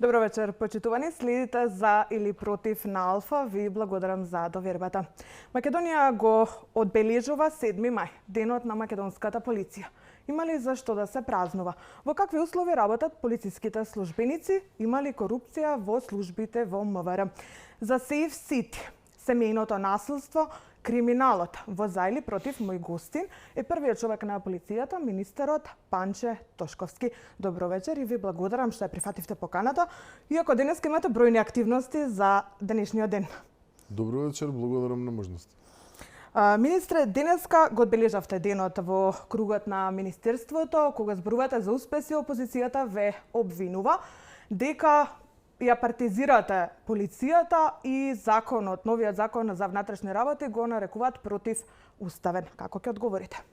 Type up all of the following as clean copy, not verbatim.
Добро вечер, почитувани. Следите за или против на Алфа. Ви благодарам за довербата. Македонија го одбележува 7 мај, денот на македонската полиција. Има ли зашто да се празнува? Во какви услови работат полициските службеници? Има ли корупција во службите во МВР? За Сейф Сити, семејното насилство, криминалот во за или против мој гостин е првиот човек на полицијата, министерот Панче Тошковски. Добро вечер и ви благодарам што ја прифативте поканата, иако денес имате бројни активности за денешниот ден. Добро вечер, благодарам на можност. Министре, денеска го одбележавте денот во кругот на Министерството, кога зборувате за успеси, опозицијата ве обвинува дека ја партизирате полицијата и законот, новиот закон за внатрешни работи го нарекуваат противуставен. Како ќе одговорите?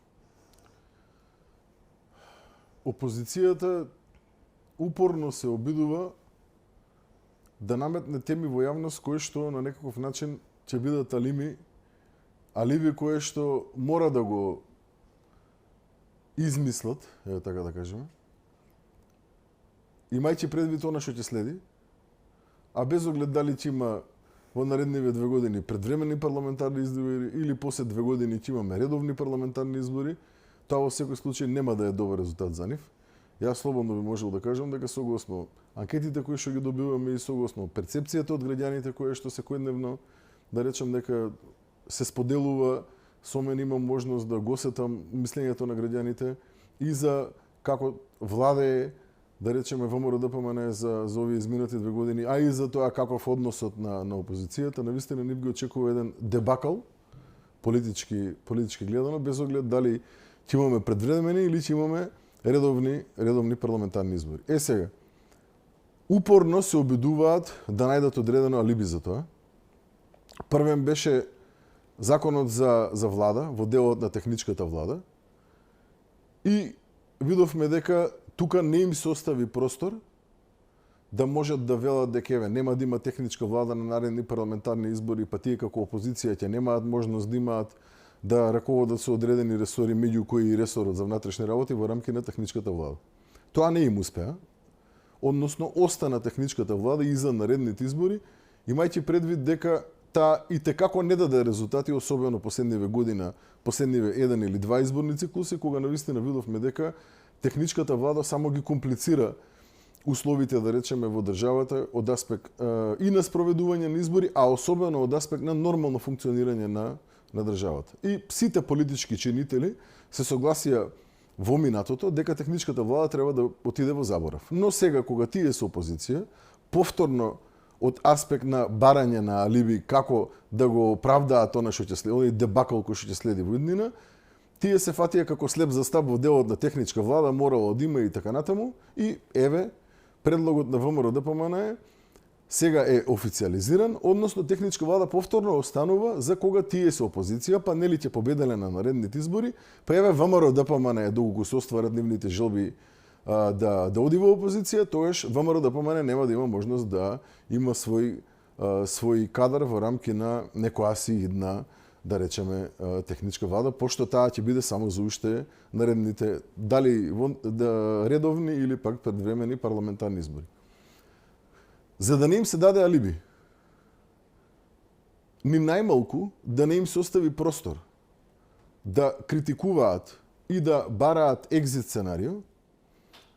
Опозицијата упорно се обидува да наметне теми во јавност кои што на некаков начин ќе бидат алиби кои што мора да го измислат, еве така да кажеме, имајќи предвид она што ќе следи, а без оглед дали ќе има во наредниве 2 години предвремени парламентарни избори или после 2 години ќе имаме редовни парламентарни избори, тоа во секој случај нема да е добар резултат за нив. Јас слободно би можел да кажам дека согласно анкетите кои што ги добиваме и согласно перцепцијата од граѓаните кои што секојдневно, да речем дека се споделува, со мен имам можност да го осетам мислењето на граѓаните и за како владее, да речеме ВМРО-ДПМН за овие изминати 2 години, а и за тоа каков односот на опозицијата, навистина нив ги очекува еден дебакал политички гледано, без оглед дали ќе имаме предвремени или ќе имаме редовни парламентарни избори. Сега, упорно се обидуваат да најдат одредено алиби за тоа. Првен беше законот за влада, во делот на техничката влада. И видовме дека тука не им се остави простор да можат да велат дека нема да има техничка влада на наредни парламентарни избори, па тие како опозиција ќе немаат можност да имаат да раководат со одредени ресори, меѓу кои и ресорот за внатрешни работи во рамки на техничката влада. Тоа не им успеа, односно остана техничката влада и за наредните избори, имајќи предвид дека таа и текако не даде резултати, особено последниве 1 или 2 изборни циклуси, кога навистина видовме дека техничката влада само ги комплицира условите, да речеме, во државата од аспект и на спроведување на избори, а особено од аспект на нормално функционирање на државата. И сите политички чинители се согласија во минатото дека техничката влада треба да отиде во заборав. Но сега, кога тие се опозиција, повторно од аспект на барање на алиби како да го оправдаат она што ќе следи, оној дебакл кој што ќе следи во иднина, тие се фатија како слеп за стап во делот на техничка влада, морало да има и така натаму, и еве, предлогот на ВМРО-ДПМН сега е официализиран, односно техничка влада повторно останува за кога тие се опозиција, па нели ќе победеле на наредните избори, па еве ВМРО-ДПМН доколку се остварат нивните желби да оди во опозиција, тоеш ВМРО-ДПМН нема да има можност да има свој кадар во рамки на некоја си идна, да речеме, техничка влада, пошто таа ќе биде само за уште наредните, дали редовни или пак предвремени парламентарни избори. За да не им се даде алиби, ни најмалку да не им се остави простор да критикуваат и да бараат екзит сценарио,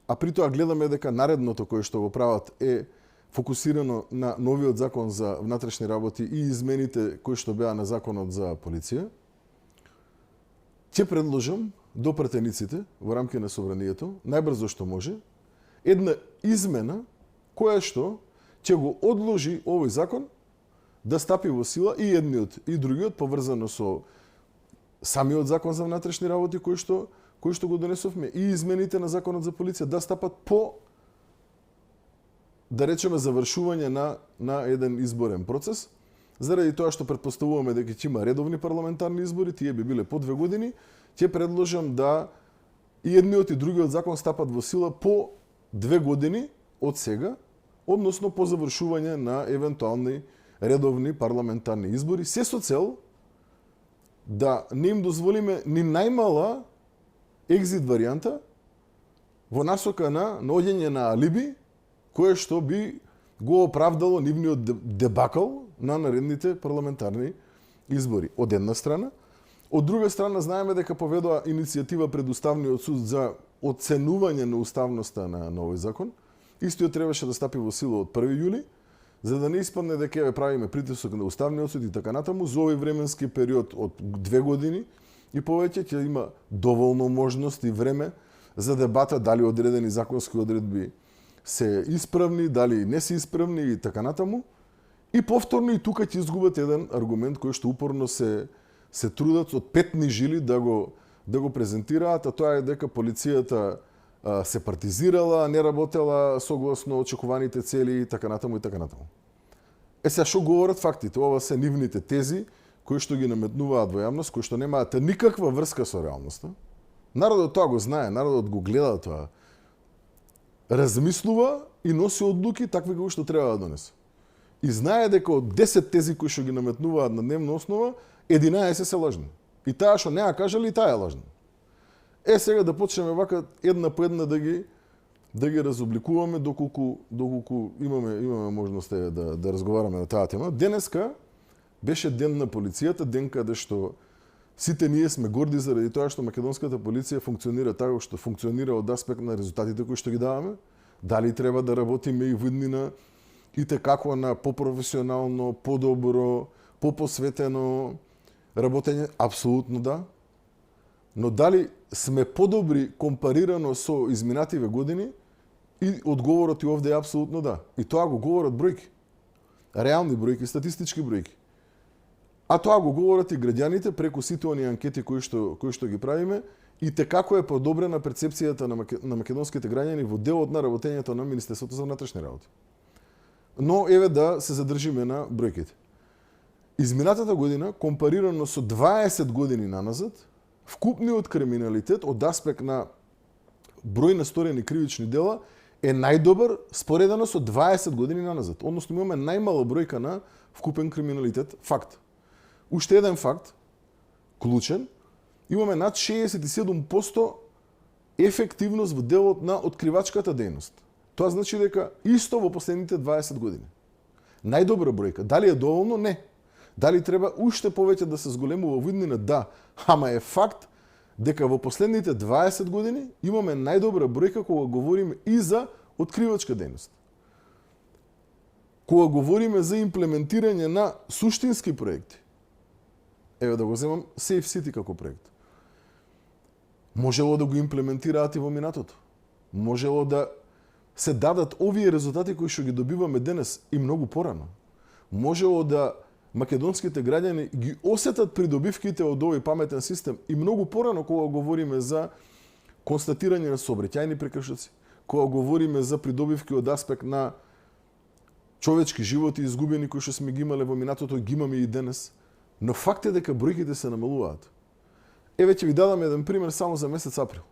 а при тоа гледаме дека наредното кое што го прават е фокусирано на новиот закон за внатрешни работи и измените кои што беа на законот за полиција, ќе предложам до пратениците во рамки на собранието, најбрзо што може, една измена која што ќе го одложи овој закон да стапи во сила и едниот и другиот, поврзано со самиот закон за внатрешни работи кој што го донесовме и измените на законот за полиција да стапат по, да речеме, завршување на еден изборен процес, заради тоа што претпоставуваме дека ќе има редовни парламентарни избори, тие би биле по 2 години, ќе предложам да и едниот и другиот закон стапат во сила по 2 години од сега, односно по завршување на евентуални редовни парламентарни избори, се со цел да не им дозволиме ни најмала екзит варијанта во насока на наоѓање на алиби кое што би го оправдало нивниот дебакал на наредните парламентарни избори. Од една страна. Од друга страна, знаеме дека поведоа иницијатива пред Уставниот суд за оценување на уставноста на овој закон. Истиот требаше да стапи во сила од 1 јули, за да не испадне дека ја правиме притисок на Уставниот суд и така натаму. За овој временски период од 2 години и повеќе ќе има доволно можност и време за дебата дали одредени законски одредби се исправни, дали не се исправни и така натаму. И повторно и тука ќе изгубат еден аргумент кој што упорно се трудат од петни жили да го презентираат, а тоа е дека полицијата се партизирала, не работела согласно очекуваните цели и така натаму и така натаму. Сега што говорат фактите? Ова се нивните тези кои што ги наметнуваат во јавност, кои што немаат никаква врска со реалноста. Народот тоа го знае, народот го гледа тоа. Размислува и носи одлуки такви кои што треба да донесе. И знае дека од 10 тези кои што ги наметнуваат на дневна основа, 11 се лажни. И таа што не ја кажали, и таа е лажна. Сега да почнеме вака една по една да ги разобликуваме доколку имаме можност да разговараме на таа тема. Денеска беше ден на полицијата, ден каде што сите ние сме горди заради тоа што македонската полиција функционира така што функционира од аспект на резултатите кои што ги даваме. Дали треба да работиме и во иднина и како на попрофесионално, подобро, попосветено работење? Апсолутно да. Но дали сме подобри компарирано со изминативе години? И одговорот и овде е апсолутно да. И тоа го говорат бројки. Реални бројки, статистички бројки. А тоа го говорат и граѓаните преку сите оние анкети кои што ги правиме и како е подобрена перцепцијата на македонските граѓани во делот на работењето на Министерството за внатрешни работи. Но еве да се задржиме на бројките. Изминатата година, компарирано со 20 години наназад, вкупниот криминалитет од аспект на број на сторени кривични дела е најдобар споредено со 20 години наназад. Односно имаме најмала бројка на вкупен криминалитет. Факт. Уште еден факт, клучен, имаме над 67% ефективност во делот на откривачката дејност. Тоа значи дека исто во последните 20 години. Најдобра бројка. Дали е доволно? Не. Дали треба уште повеќе да се зголемува во иднина? Да. Ама е факт дека во последните 20 години имаме најдобра бројка кога говориме и за откривачка дејност. Кога говориме за имплементирање на суштински проекти. Еве да го земам Safe City како проект. Можело да го имплементираат и во минатото. Можело да се дадат овие резултати кои што ги добиваме денес и многу порано. Можело да македонските граѓани ги осетат придобивките од овој паметен систем и многу порано кога говориме за констатирање на сообраќајни прекршоци, кога говориме за придобивки од аспект на човечки животи изгубени кои што сме ги имале во минатото, ги имаме и денес. Но факт е дека бројките се намалуваат. Еве ќе ви дадам еден пример само за месец април.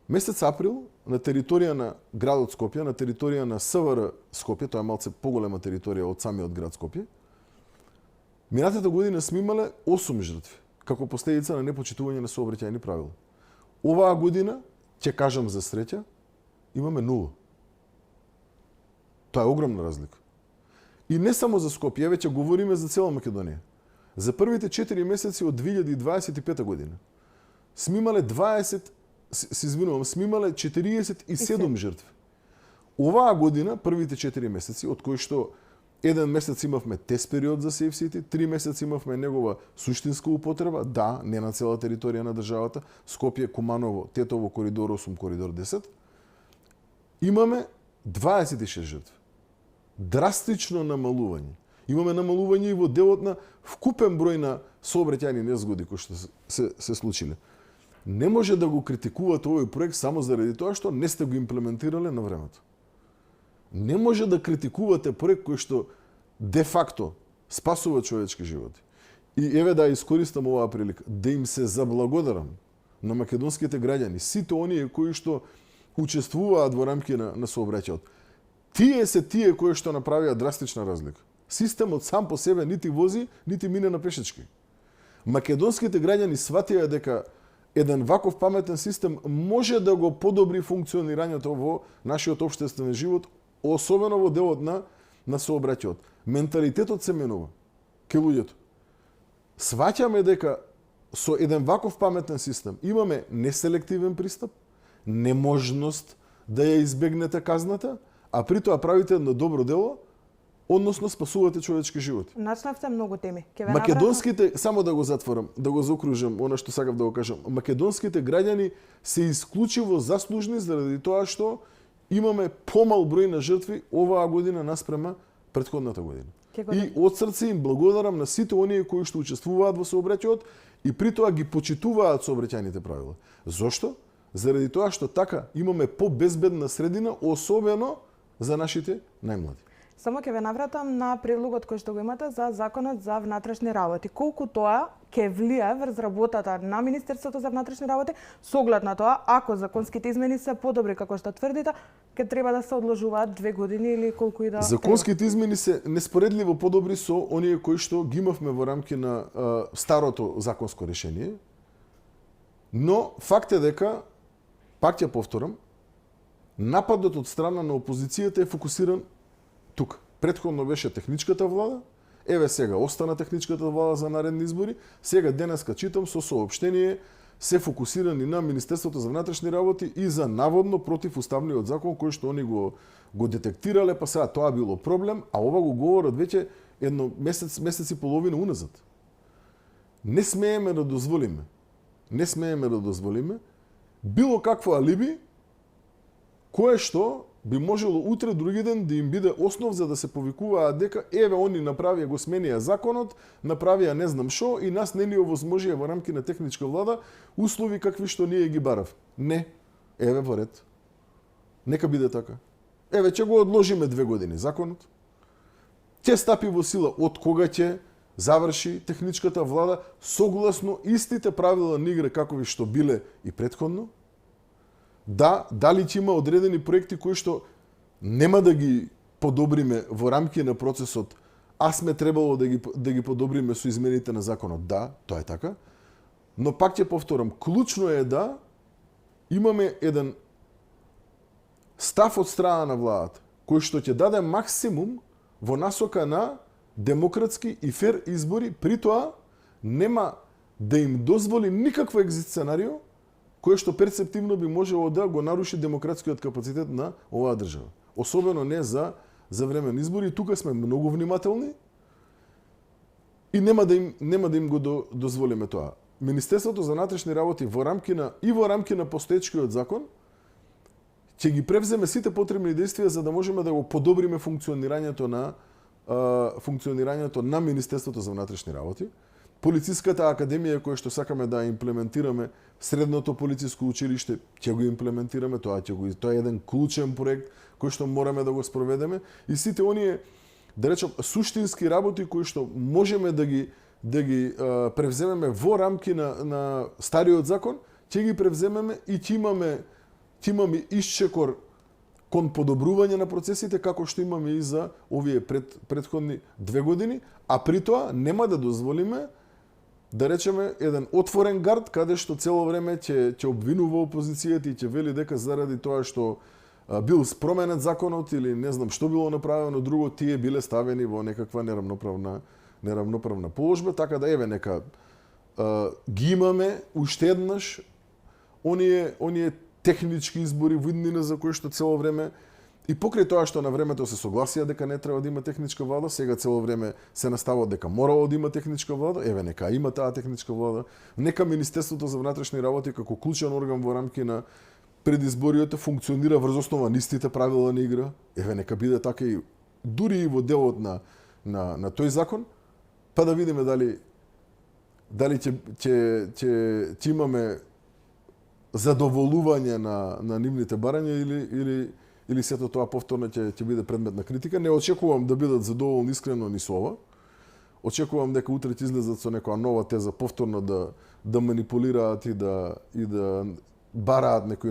Месец април на територија на градот Скопје, на територија на СВР Скопје, тоа е малце поголема територија од самиот град Скопје, минатата година сме имале 8 жртви, како последица на непочитување на сообраќајни правила. Оваа година, ќе кажам за среќа, имаме 0. Тоа е огромна разлика. И не само за Скопје, веќе говориме за цела Македонија. За првите 4 месеци од 2025 година сме имале 47 жртви. Оваа година, првите 4 месеци, од кои што еден месец имавме тест период за Safe City, 3 месеци имавме негова суштинска употреба, да, не на цела територија на државата, Скопје, Куманово, Тетово, коридор 8, коридор 10, имаме 26 жртви. Драстично намалување. Имаме намалување и во делот на вкупен број на сообраќајни незгоди кои што се случиле. Не може да го критикувате овој проект само заради тоа што не сте го имплементирале на времето. Не може да критикувате проект кој што де факто спасува човечки животи. И еве да искористам оваа прилика да им се заблагодарам на македонските граѓани, сите оние кои што учествуваат во рамки на сообраќајот. Тие се тие кои што направија драстична разлика. Системот сам по себе нити вози, нити мине на пешечки. Македонските граѓани сватија дека еден ваков паметен систем може да го подобри функционирањето во нашиот општествен живот особено во делот на сообраќајот. Менталитетот се менува ке луѓето. Сваќаме дека со еден ваков паметен систем имаме неселективен пристап, неможност да ја избегнете казната, а при тоа правите едно добро дело, односно спасувате човечки животи. Начнавте многу теми. Македонските, само да го затворам, да го заокружам, она што сакав да го кажам, македонските граѓани се исклучиво заслужни заради тоа што имаме помал број на жртви оваа година наспрема претходната година. И од срце им благодарам на сите оние кои што учествуваат во сообраќајот и при тоа ги почитуваат сообраќајните правила. Зошто? Заради тоа што така имаме побезбедна средина, особено за нашите најмлади. Само ќе ве навратам на предлогот кој што го имате за законот за внатрешни работи. Колку тоа ќе влие врз работата на Министерството за внатрешни работи, со оглед на тоа, ако законските измени се подобри како што тврдите, ќе треба да се одложуваат 2 години или колку и да... Законските измени се неспоредливо подобри со оние кои што ги имавме во рамки на старото законско решение, но факт е дека, пак ќе повторам, нападот од страна на опозицијата е фокусиран тука. Претходно беше техничката влада, еве сега остана техничката влада за наредни избори, сега денеска читам со соопштение се фокусирани на Министерството за внатрешни работи и за наводно противуставниот закон кој што они го детектирале, па сега тоа било проблем, а ова го говорат веќе едно месец и половина уназад. Не смееме да дозволиме било какво алиби кое што би можело утре други ден да им биде основ за да се повикуваат дека еве они направија го сменија законот, направија не знам шо и нас не ни овозможија во рамки на техничка влада услови какви што ние ги барав. Не, еве во ред. Нека биде така. Еве ќе го одложиме 2 години законот. Ќе стапи во сила од кога ќе заврши техничката влада согласно истите правила на игра какови што биле и претходно. Да, дали ќе има одредени проекти кои што нема да ги подобриме во рамки на процесот, а сме требало да ги подобриме со измените на законот. Да, тоа е така. Но пак ќе повторам, клучно е да имаме еден став од страна на владата, кој што ќе даде максимум во насока на демократски и фер избори, при тоа нема да им дозволи никакво екзит сценарио кое што перцептивно би можело да го наруши демократскиот капацитет на оваа држава. Особено не за време на избори. Тука сме многу внимателни и нема да им го дозволиме тоа. Министерството за внатрешни работи во рамки на постоечкиот закон ќе ги превземе сите потребни действија за да можеме да го подобриме функционирањето на Министерството за внатрешни работи. Полициската академија која што сакаме да имплементираме, средното полициско училиште, ќе го имплементираме, тоа е еден клучен проект кој што мораме да го спроведеме и сите оние, да речам, суштински работи кои што можеме да ги превземеме во рамки на стариот закон, ќе ги превземеме и ќе имаме исчекор кон подобрување на процесите како што имаме и за овие претходни 2 години, а при тоа нема да дозволиме да речеме еден отворен гард каде што цело време ќе обвинува опозицијата и ќе вели дека заради тоа што бил променет законот или не знам што било направено друго, тие биле ставени во некаква неравноправна положба, така да еве нека ги имаме уште еднаш оние технички избори во иднина за кои што цело време и покрај тоа што на времето се согласија дека не треба да има техничка влада, сега цело време се наставува дека морало да има техничка влада, еве нека има таа техничка влада, нека Министерството за внатрешни работи како клучен орган во рамки на предизбориот функционира врз основа на истите правила на игра, еве нека биде така и дури и во делот на тој закон, па да видиме дали ќе имаме задоволување на нивните барања или сето тоа повторно ќе биде предмет на критика. Не очекувам да бидат задоволни искрено ни со ова. Очекувам дека утре ќе излезат со некоја нова теза повторно да манипулираат и да бараат некои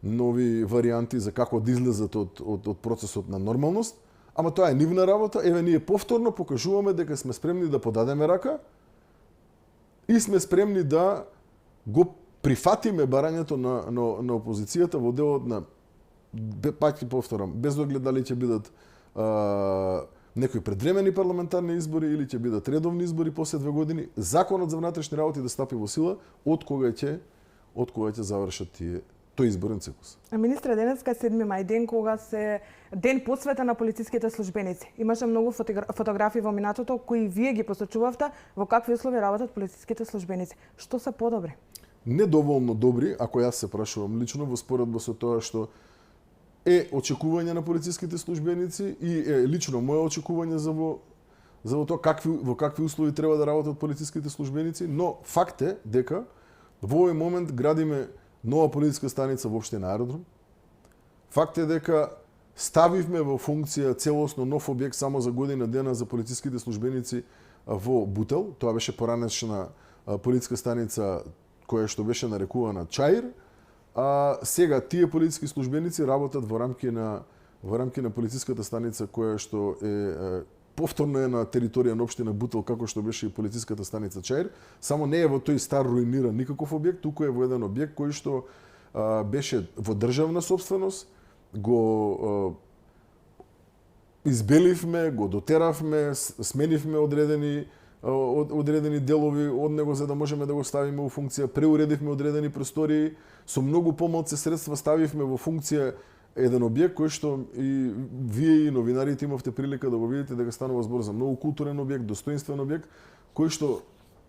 нови варианти за како да излезат од процесот на нормалност. Ама тоа е нивна работа. Еве ние повторно покажуваме дека сме спремни да подадеме рака и сме спремни да го прифатиме барањето на опозицијата во делот на пак ќе повторам, без оглед дали ќе бидат некои предвремени парламентарни избори или ќе бидат редовни избори после 2 години, законот за внатрешни работи да стапи во сила од кога ќе завршат тој изборен циклус. Министре, денеска 7 мај, ден кога се ден посветен на полициските службеници. Имаше многу фотографии во минатото кои вие ги посочувавте во какви услови работат полициските службеници. Што се подобри? Недоволно добри, ако јас се прашувам лично, во споредба со тоа што е очекување на полициските службеници и е лично мое очекување за тоа во какви услови треба да работат полициските службеници, но факт е дека во овој момент градиме нова полициска станица во општина Аеродром. Факт е дека ставивме во функција целосно нов објект само за година дена за полициските службеници во Бутел. Тоа беше поранешна полициска станица која што беше нарекувана Чаир. А сега тие полициски службеници работат во рамки на полициската станица која што е повторно е на територија на општина Бутел како што беше и полициската станица Чаир, само не е во тој стар руиниран никаков објект, туку е во еден објект кој што беше во државна собственост, го избеливме, го дотеравме, сменивме одредени делови од него за да можеме да го ставиме во функција, преуредивме одредени простории, со многу помалку средства ставивме во функција еден објект кој што и вие и новинарите имавте прилика да го видите дека станува збор за многу културен објект, достоинствен објект, кој што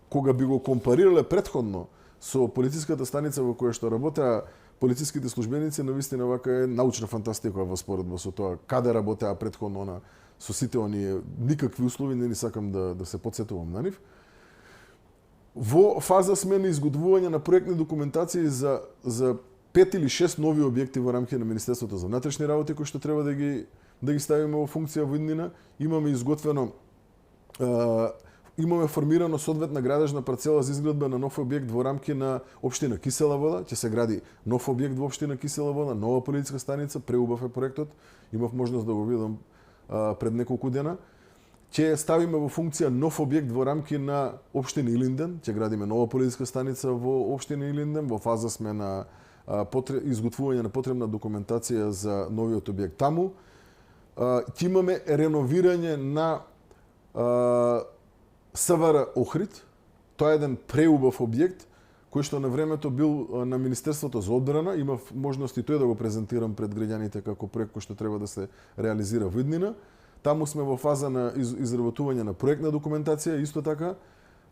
кога би го компарирале претходно со полициската станица во која што работеа полициските службеници, навистина вака е научна фантастика во споредба со тоа каде работеа претходно со сите оние никакви услови, не ни сакам да се потсетувам на нив. Во фаза сме на изготвување на проектни документации за 5 или 6 нови објекти во рамки на Министерството за внатрешни работи кои што треба да ги ставиме во функција во иднина. Имаме формирано соодветна градежна парцела за изградба на нов објект во рамки на општина Кисела Вода. Ќе се гради нов објект во општина Кисела Вода, нова полициска станица, преубав е проектот. Имав можност да го видам пред неколку дена. Ќе ставиме во функција нов објект во рамки на општина Илинден. Ќе градиме нова полициска станица во општина Илинден. Во фаза сме на изготвување на потребна документација за новиот објект таму. Ќе имаме реновирање на СВР Охрид. Тоа е еден преубав објект кој што на времето бил на Министерството за одбрана. Имав можност и тој да го презентирам пред граѓаните како проект кој што треба да се реализира во иднина. Таму сме во фаза на изработување на проектна документација, исто така.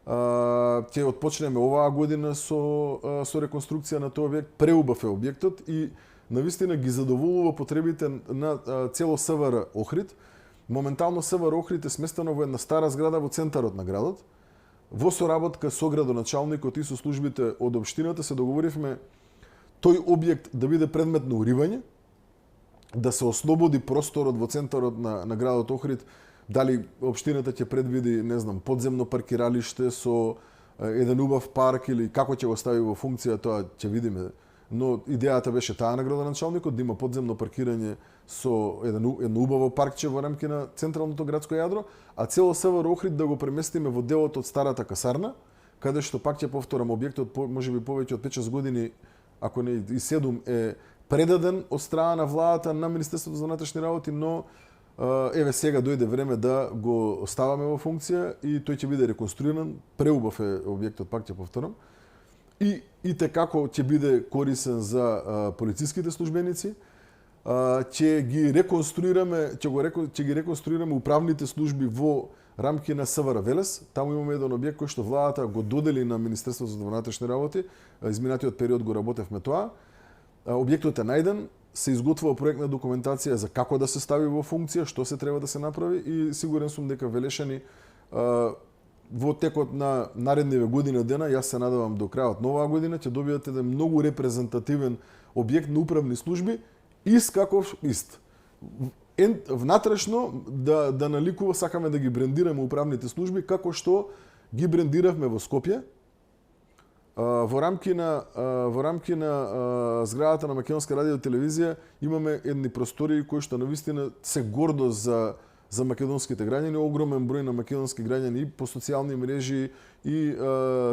Ќе отпочнеме оваа година со реконструкција на тој објект. Преубав е објектот и навистина ги задоволува потребите на цело СВР Охрид. Моментално СВР Охрид е сместено во една стара зграда во центарот на градот. Во соработка со градоначалникот и со службите од општината се договоривме тој објект да биде предмет на уривање, да се ослободи просторот во центарот на градот Охрид. Дали општината ќе предвиди, не знам, подземно паркиралиште со еден убав парк или како ќе го стави во функција, тоа ќе видиме. Но идејата беше таа на градоначалникот да има подземно паркирање со едно убаво паркче во рамки на централното градско јадро, а цело СВР Охрид да го преместиме во делот од старата касарна, каде што пак ќе повторам објектот можеби повеќе од 5-6 години, ако не и 7, е предаден од страна на владата на Министерството за внатрешни работи, но еве сега дојде време да го ставаме во функција и тој ќе биде реконструиран. Преубав е објектот, пак ќе повторам. И те како ќе биде корисен за полициските службеници, ќе ги реконструираме управните служби во рамки на СВР Велес. Таму имаме еден објект кој што владата го додели на Министерството за внатрешни работи. Изминатиот период го работевме тоа. Објектот е најден, се изготвува проектна документација за како да се стави во функција, што се треба да се направи и сигурен сум дека Велешани во текот на наредниве година дена, јас се надевам до крајот на оваа година, ќе добијат еден многу репрезентативен објект на управни служби, ист. Внатрешно да наликува, сакаме да ги брендираме управните служби, како што ги брендиравме во Скопје, во рамки на зградата на Македонска радио телевизија имаме едни простории кои што навистина се гордост за македонските граѓани, огромен број на македонски граѓани и по социјални мрежи и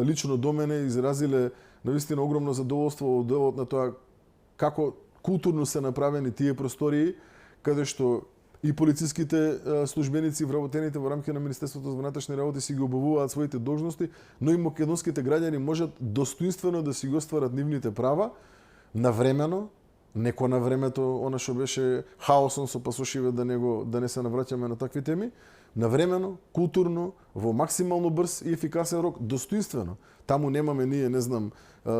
лично до мене изразиле навистина огромно задоволство од делот на тоа културно се направени тие простории, каде што и полициските службеници вработените во рамки на Министерството за внатрешни работи си ги обувуваат своите должности, но и македонските граѓани можат достоинствено да си ги остварат нивните права навремено, неко на времето, она што беше хаосон со пасошиве да не се навраќаме на такви теми, навремено, културно, во максимално брз и ефикасен рок, достоинствено. Таму немаме ние, не знам,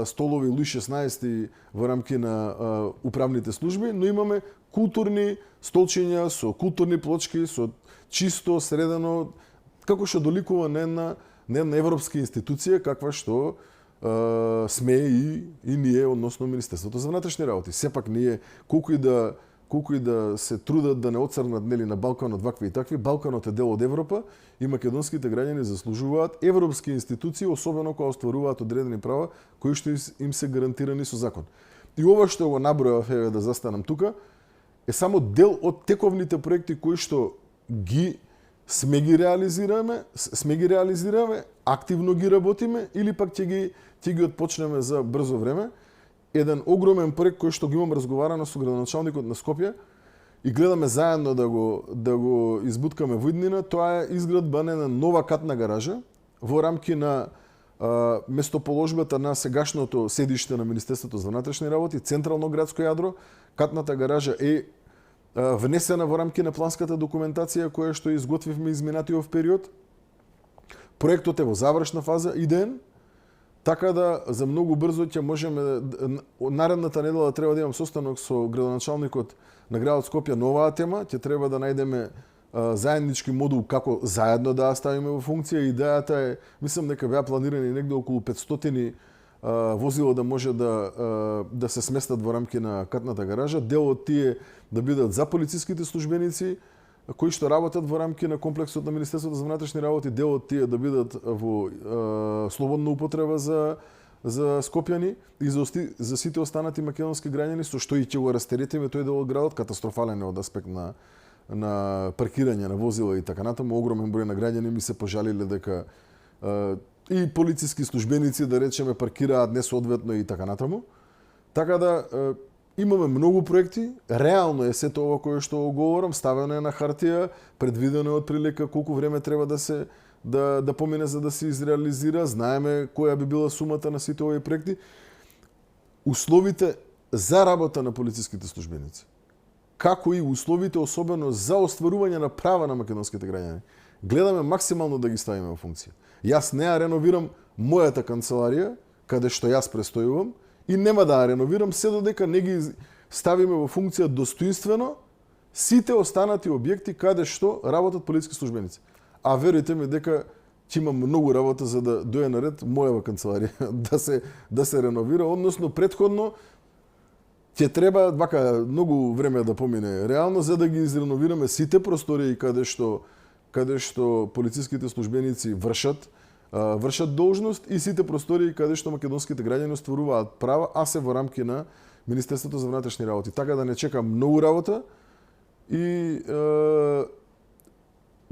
столови Луи 16 во рамки на управните служби, но имаме културни столчиња со културни плочки, со чисто, средено, како што доликува на една европска институција, каква што сме и ние, односно Министерството за внатрешни работи. Сепак ние, колку и да се трудат да не оцрнат на Балканот вакви и такви, Балканот е дел од Европа и македонските граѓани заслужуваат европски институции, особено кога остваруваат одредени права кои што им се гарантирани со закон. И ова што го набројав, да застанам тука, е само дел од тековните проекти кои што сме ги реализираме, активно ги работиме или пак ќе ги отпочнеме за брзо време. Еден огромен проект кој што ги имам разговарано со градоначалникот на Скопје и гледаме заедно да го избуткаме во иднина, тоа е изградба на нова катна гаража во рамки на местоположбата на сегашното седиште на Министерството за внатрешни работи, централно градско јадро. Катната гаража е внесена во рамки на планската документација која што изготвивме изминатиот период. Проектот е во завршна фаза, идеен, така да за многу брзо ќе можеме, наредната недела треба да имам состанок со градоначалникот на градот Скопје на оваа тема, ќе треба да најдеме заеднички модул како заедно да ја ставиме во функција. Идејата е, мислам дека беа планирани негде околу 500 возила да може да се сместат во рамки на катната гаража. Дел од тие да бидат за полициските службеници кои што работат во рамки на комплексот на Министерството за внатрешни работи, дел од тие да бидат во слободна употреба за скопјани и за сите останати македонски граѓани, со што и ќе го растеретиме тој дел од градот, катастрофален е од аспект на паркирање на возила и така натаму. Огромен број на граѓани ми се пожалиле дека и полициски службеници, да речеме, паркираат несоодветно и така натаму. Така да имаме многу проекти, реално е сето ова кое што говорам, ставено е на хартија, предвидено е отприлика колку време треба да помине за да се изреализира, знаеме која би била сумата на сите овие проекти. Условите за работа на полициските службеници, како и условите особено за остварување на права на македонските граѓани, гледаме максимално да ги ставиме во функција. Јас не ја реновирам мојата канцеларија, каде што јас престојувам, и нема да ја реновирам се додека не ги ставиме во функција достоинствено сите останати објекти каде што работат полициски службеници. А верујте ми дека ќе имам многу работа за да дојде на ред мојава канцеларија да се реновира, односно претходно ќе треба вака многу време да помине реално за да ги изреновираме сите простории каде што полициските службеници вршат должност и сите простории каде што македонските граѓани остваруваат права, а се во рамки на Министерството за внатрешни работи. Така да не чека многу работа и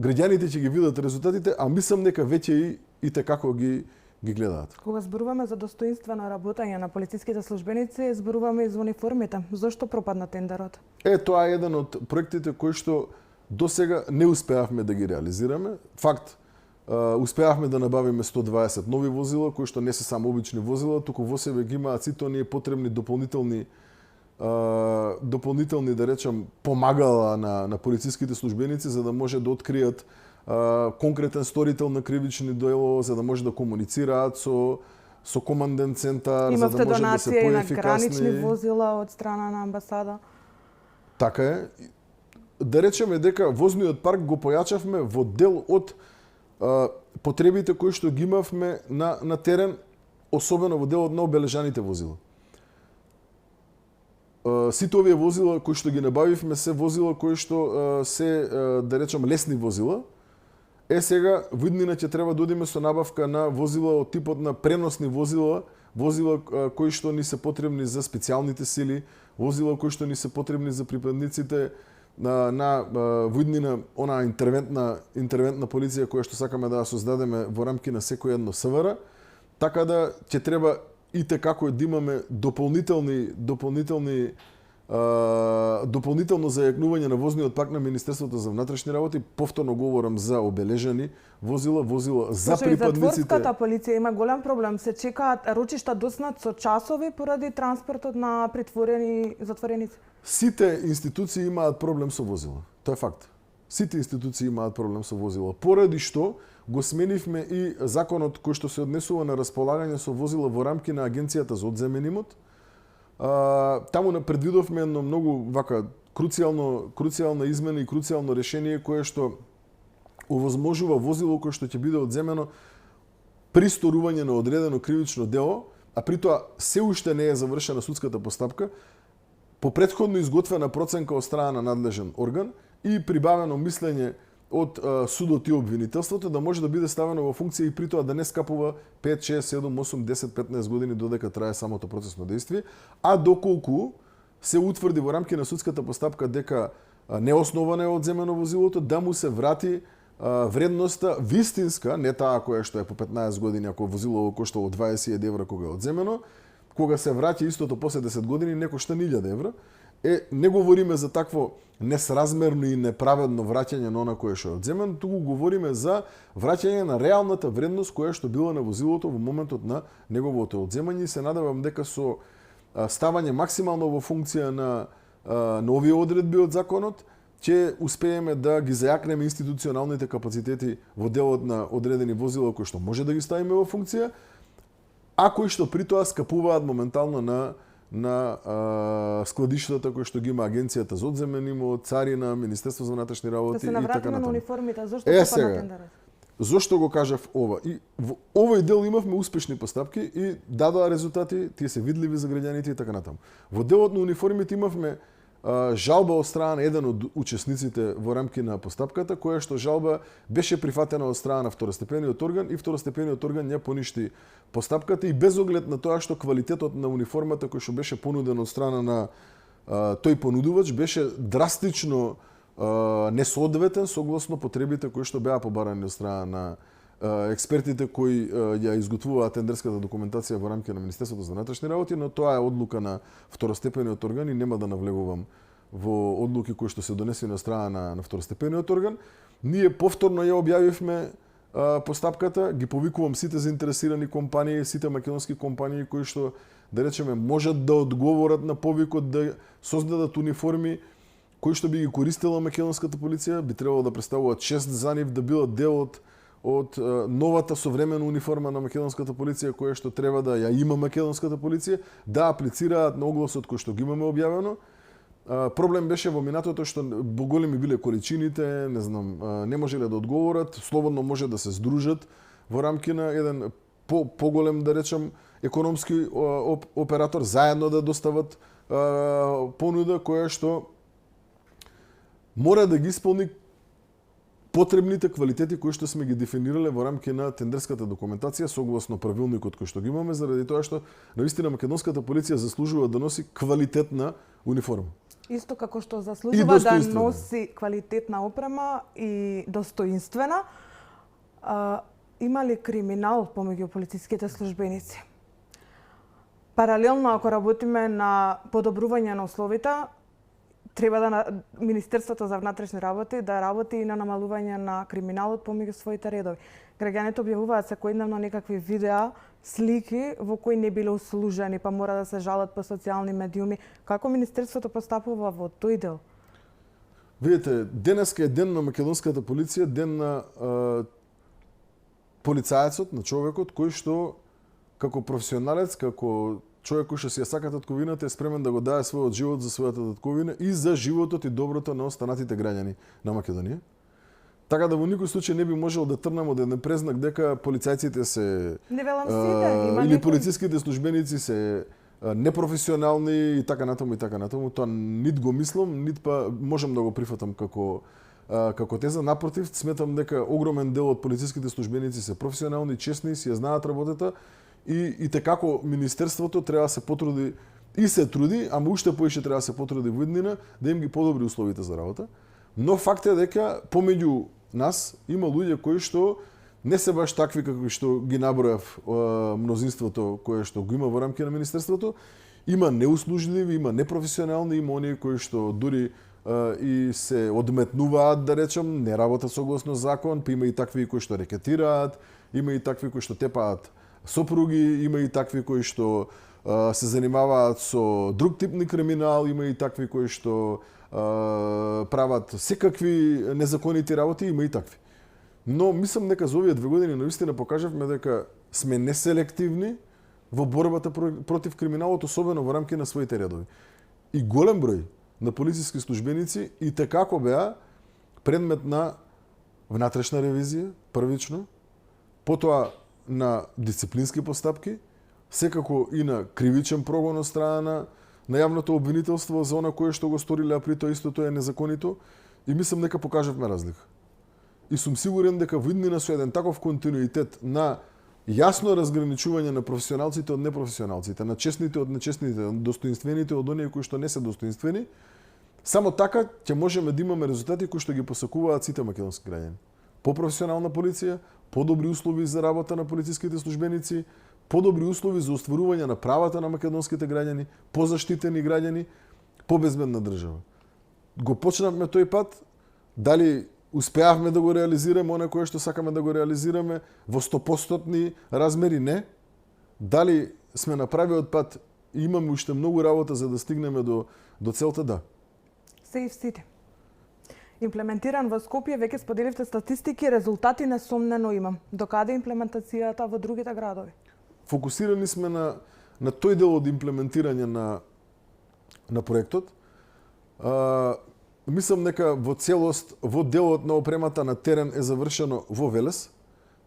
граѓаните ќе ги видат резултатите, а мислам дека веќе и те како ги гледаат. Кога зборуваме за достоинствено работење на полициските службеници, зборуваме и за униформите. Зошто пропадна тендерот? Тоа е еден од проектите кои што досега не успеавме да ги реализираме. Факт, успеавме да набавиме 120 нови возила, кои што не се само обични возила, туку во себе ги имаат сите оние потребни дополнителни да речам помагала на полициските службеници за да може да откријат конкретен сторител на кривични дело, за да може да комуницираат со команден центар, за да може да се поефикасни. Имавте донација и на гранични возила од страна на амбасада? Така е. Да речеме дека возниот парк го појачавме во дел од потребите кои што ги имавме на терен, особено во дел од на обележаните возила. Сите овие возила кои што ги набавивме се возила кои што се, да речем, лесни возила. Сега во иднина ќе треба да одиме со набавка на возила од типот на преносни возила кои што ни се потребни за специјалните сили, возила кои што ни се потребни за припадниците на во иднина она интервентна полиција која што сакаме да ја создадеме во рамки на секој едно СВР, така да ќе треба и те како да имаме дополнителни дополнително зајакнување на возниот парк на Министерството за внатрешни работи, повторно говорам за обележани возила за припадниците. Затворската полиција има голем проблем, се чекаат рочишта доснат со часови поради транспортот на притворени затвореници. Сите институции имаат проблем со возила. Тоа е факт. Сите институции имаат проблем со возила. Поради што го сменивме и законот кој што се однесува на располагање со возила во рамки на Агенцијата за одземен имот. Таму предвидовме едно многу вака круцијална измена и круцијално решение кое што овозможува возило кое што ќе биде одземено при сторување на одредено кривично дело, а при тоа се уште не е завршена судската постапка, по претходно изготвена проценка од страна на надлежен орган и прибавено мислење од судот и обвинителството да може да биде ставено во функција и при тоа да не скапува 5, 6, 7, 8, 10, 15 години додека трае самото процесно действие, а доколку се утврди во рамки на судската постапка дека неосновано е одземено возилото, да му се врати вредноста вистинска, не таа која што е по 15 години ако возилото коштало 20 евра кога е одземено, кога се враќа истото после 10 години не кошта 1000 евра. Не говориме за такво несразмерно и неправедно враќање на она кое што е одземено, туку говориме за враќање на реалната вредност која што била на возилото во моментот на неговото одземање и се надевам дека со ставање максимално во функција на овие одредби од законот ќе успееме да ги зајакнеме институционалните капацитети во делот на одредени возила кои што може да ги ставиме во функција, а кои што при тоа скапуваат моментално на складиштата кои што ги има Агенцијата за одземен имот, Царина, Министерство за внатрешни работи и така натаму. Да се навратиме на униформите, зошто попадна тендерот? Зошто го кажав ова? И во овој дел имавме успешни постапки и дадоа резултати, тие се видливи за граѓаните и така натаму. Во делот на униформите имавме жалба од страна на еден од учесниците во рамки на постапката, која што жалба беше прифатена од страна на второстепениот орган и второстепениот орган ја поништи постапката и без оглед на тоа што квалитетот на униформата кој што беше понуден од страна на тој понудувач беше драстично несоодветен согласно потребите кои што беа побарани од страна на експертите кои ја изготвуваат тендерската документација во рамки на Министерството за внатрешни работи, но тоа е одлука на второстепениот орган и нема да навлегувам во одлуки кои што се донесени од страна на второстепениот орган. Ние повторно ја објавивме постапката, ги повикувам сите заинтересирани компании, сите македонски компании кои што, да речеме, можат да одговорат на повикот да создадат униформи кои што би ги користела македонската полиција, би требало да представуваат чест за нив, да бидат дел од новата современа униформа на македонската полиција која што треба да ја има македонската полиција, да аплицираат на огласот кој што ги имаме објавено. Проблем беше во минатото што големи биле количините, не знам, не можеле да одговорат, слободно може да се здружат во рамки на еден поголем, да речам, економски оператор, заедно да достават понуда која што мора да ги исполни потребните квалитети кои што сме ги дефинирале во рамки на тендерската документација согласно правилникот кој што ги имаме, заради тоа што навистина македонската полиција заслужува да носи квалитетна униформа. Исто како што заслужува да носи квалитетна опрема и достоинствена. Има ли криминал помеѓу полициските службеници? Паралелно, ако работиме на подобрување на условите, треба да Министерството за внатрешни работи да работи и на намалување на криминалот помеѓу своите редови. Граѓаните објавуваат секојдневно некакви видеа, слики во кои не биле услужени, па мора да се жалат по социјални медиуми. Како Министерството постапува во тој дел? Видите, денеска е ден на македонската полиција, ден на полицајецот, на човекот кој што како професионалец, како човек кој што си ја сака татковината е спремен да го даде својот живот за својата татковина и за животот и доброто на останатите граѓани на Македонија. Така да во никој случај не би можел да трнам од еден презнак дека полицајците се или полициските службеници се непрофесионални и така натаму и така натаму. Тоа нит го мислам, нит па можам да го прифатам како теза. Напротив, сметам дека огромен дел од полициските службеници се професионални, честни, си ја знаат работата и како Министерството треба да се потруди и се труди, ама уште поише треба да се потруди во иднина да им ги подобри условите за работа. Но факт е дека помеѓу нас има луѓе кои што не се баш такви какви што ги набројав мнозинството кое што го има во рамки на Министерството Има неуслужливи, има непрофесионални, има оние кои што дури и се одметнуваат, да речем, не работат согласно закон, па има и такви кои што рекетираат, има и такви кои што тепаат сопруги, има и такви кои што се занимаваат со друг тип на криминал, има и такви кои што прават секакви незаконити работи, има и такви. Но мислам дека за овие 2 години наистина покажавме дека сме неселективни во борбата против криминалот, особено во рамки на своите редови. И голем број на полициски службеници и како беа предмет на внатрешна ревизија, првично, потоа на дисциплински постапки, секако и на кривичен прогон од страна на јавното обвинителство за она кое што го сториле, а при тоа истото е незаконито, и мислам дека покажавме разлика. И сум сигурен дека во иднина со еден таков континуитет на јасно разграничување на професионалците од непрофесионалците, на честните од нечестните, на достоинствените од оние кои што не се достоинствени, само така ќе можеме да имаме резултати кои што ги посакуваат сите македонски граѓани. Попрофесионална полиција, подобри услови за работа на полициските службеници, подобри услови за остварување на правата на македонските граѓани, позаштитени граѓани, побезбедна држава. Го почнавме тој пат, дали успеавме да го реализираме оно кое што сакаме да го реализираме во 100% размери, не. Дали сме на правиот пат и имаме уште многу работа за да стигнеме до целта, да. Safe City. Имплементиран во Скопје, веќе споделивте статистики, резултати несомнено имам. Докаде имплементацијата во другите градови? Фокусирани сме на тој дел од имплементирање на проектот. Мислам дека во целост, во делот на опремата на терен е завршено во Велес.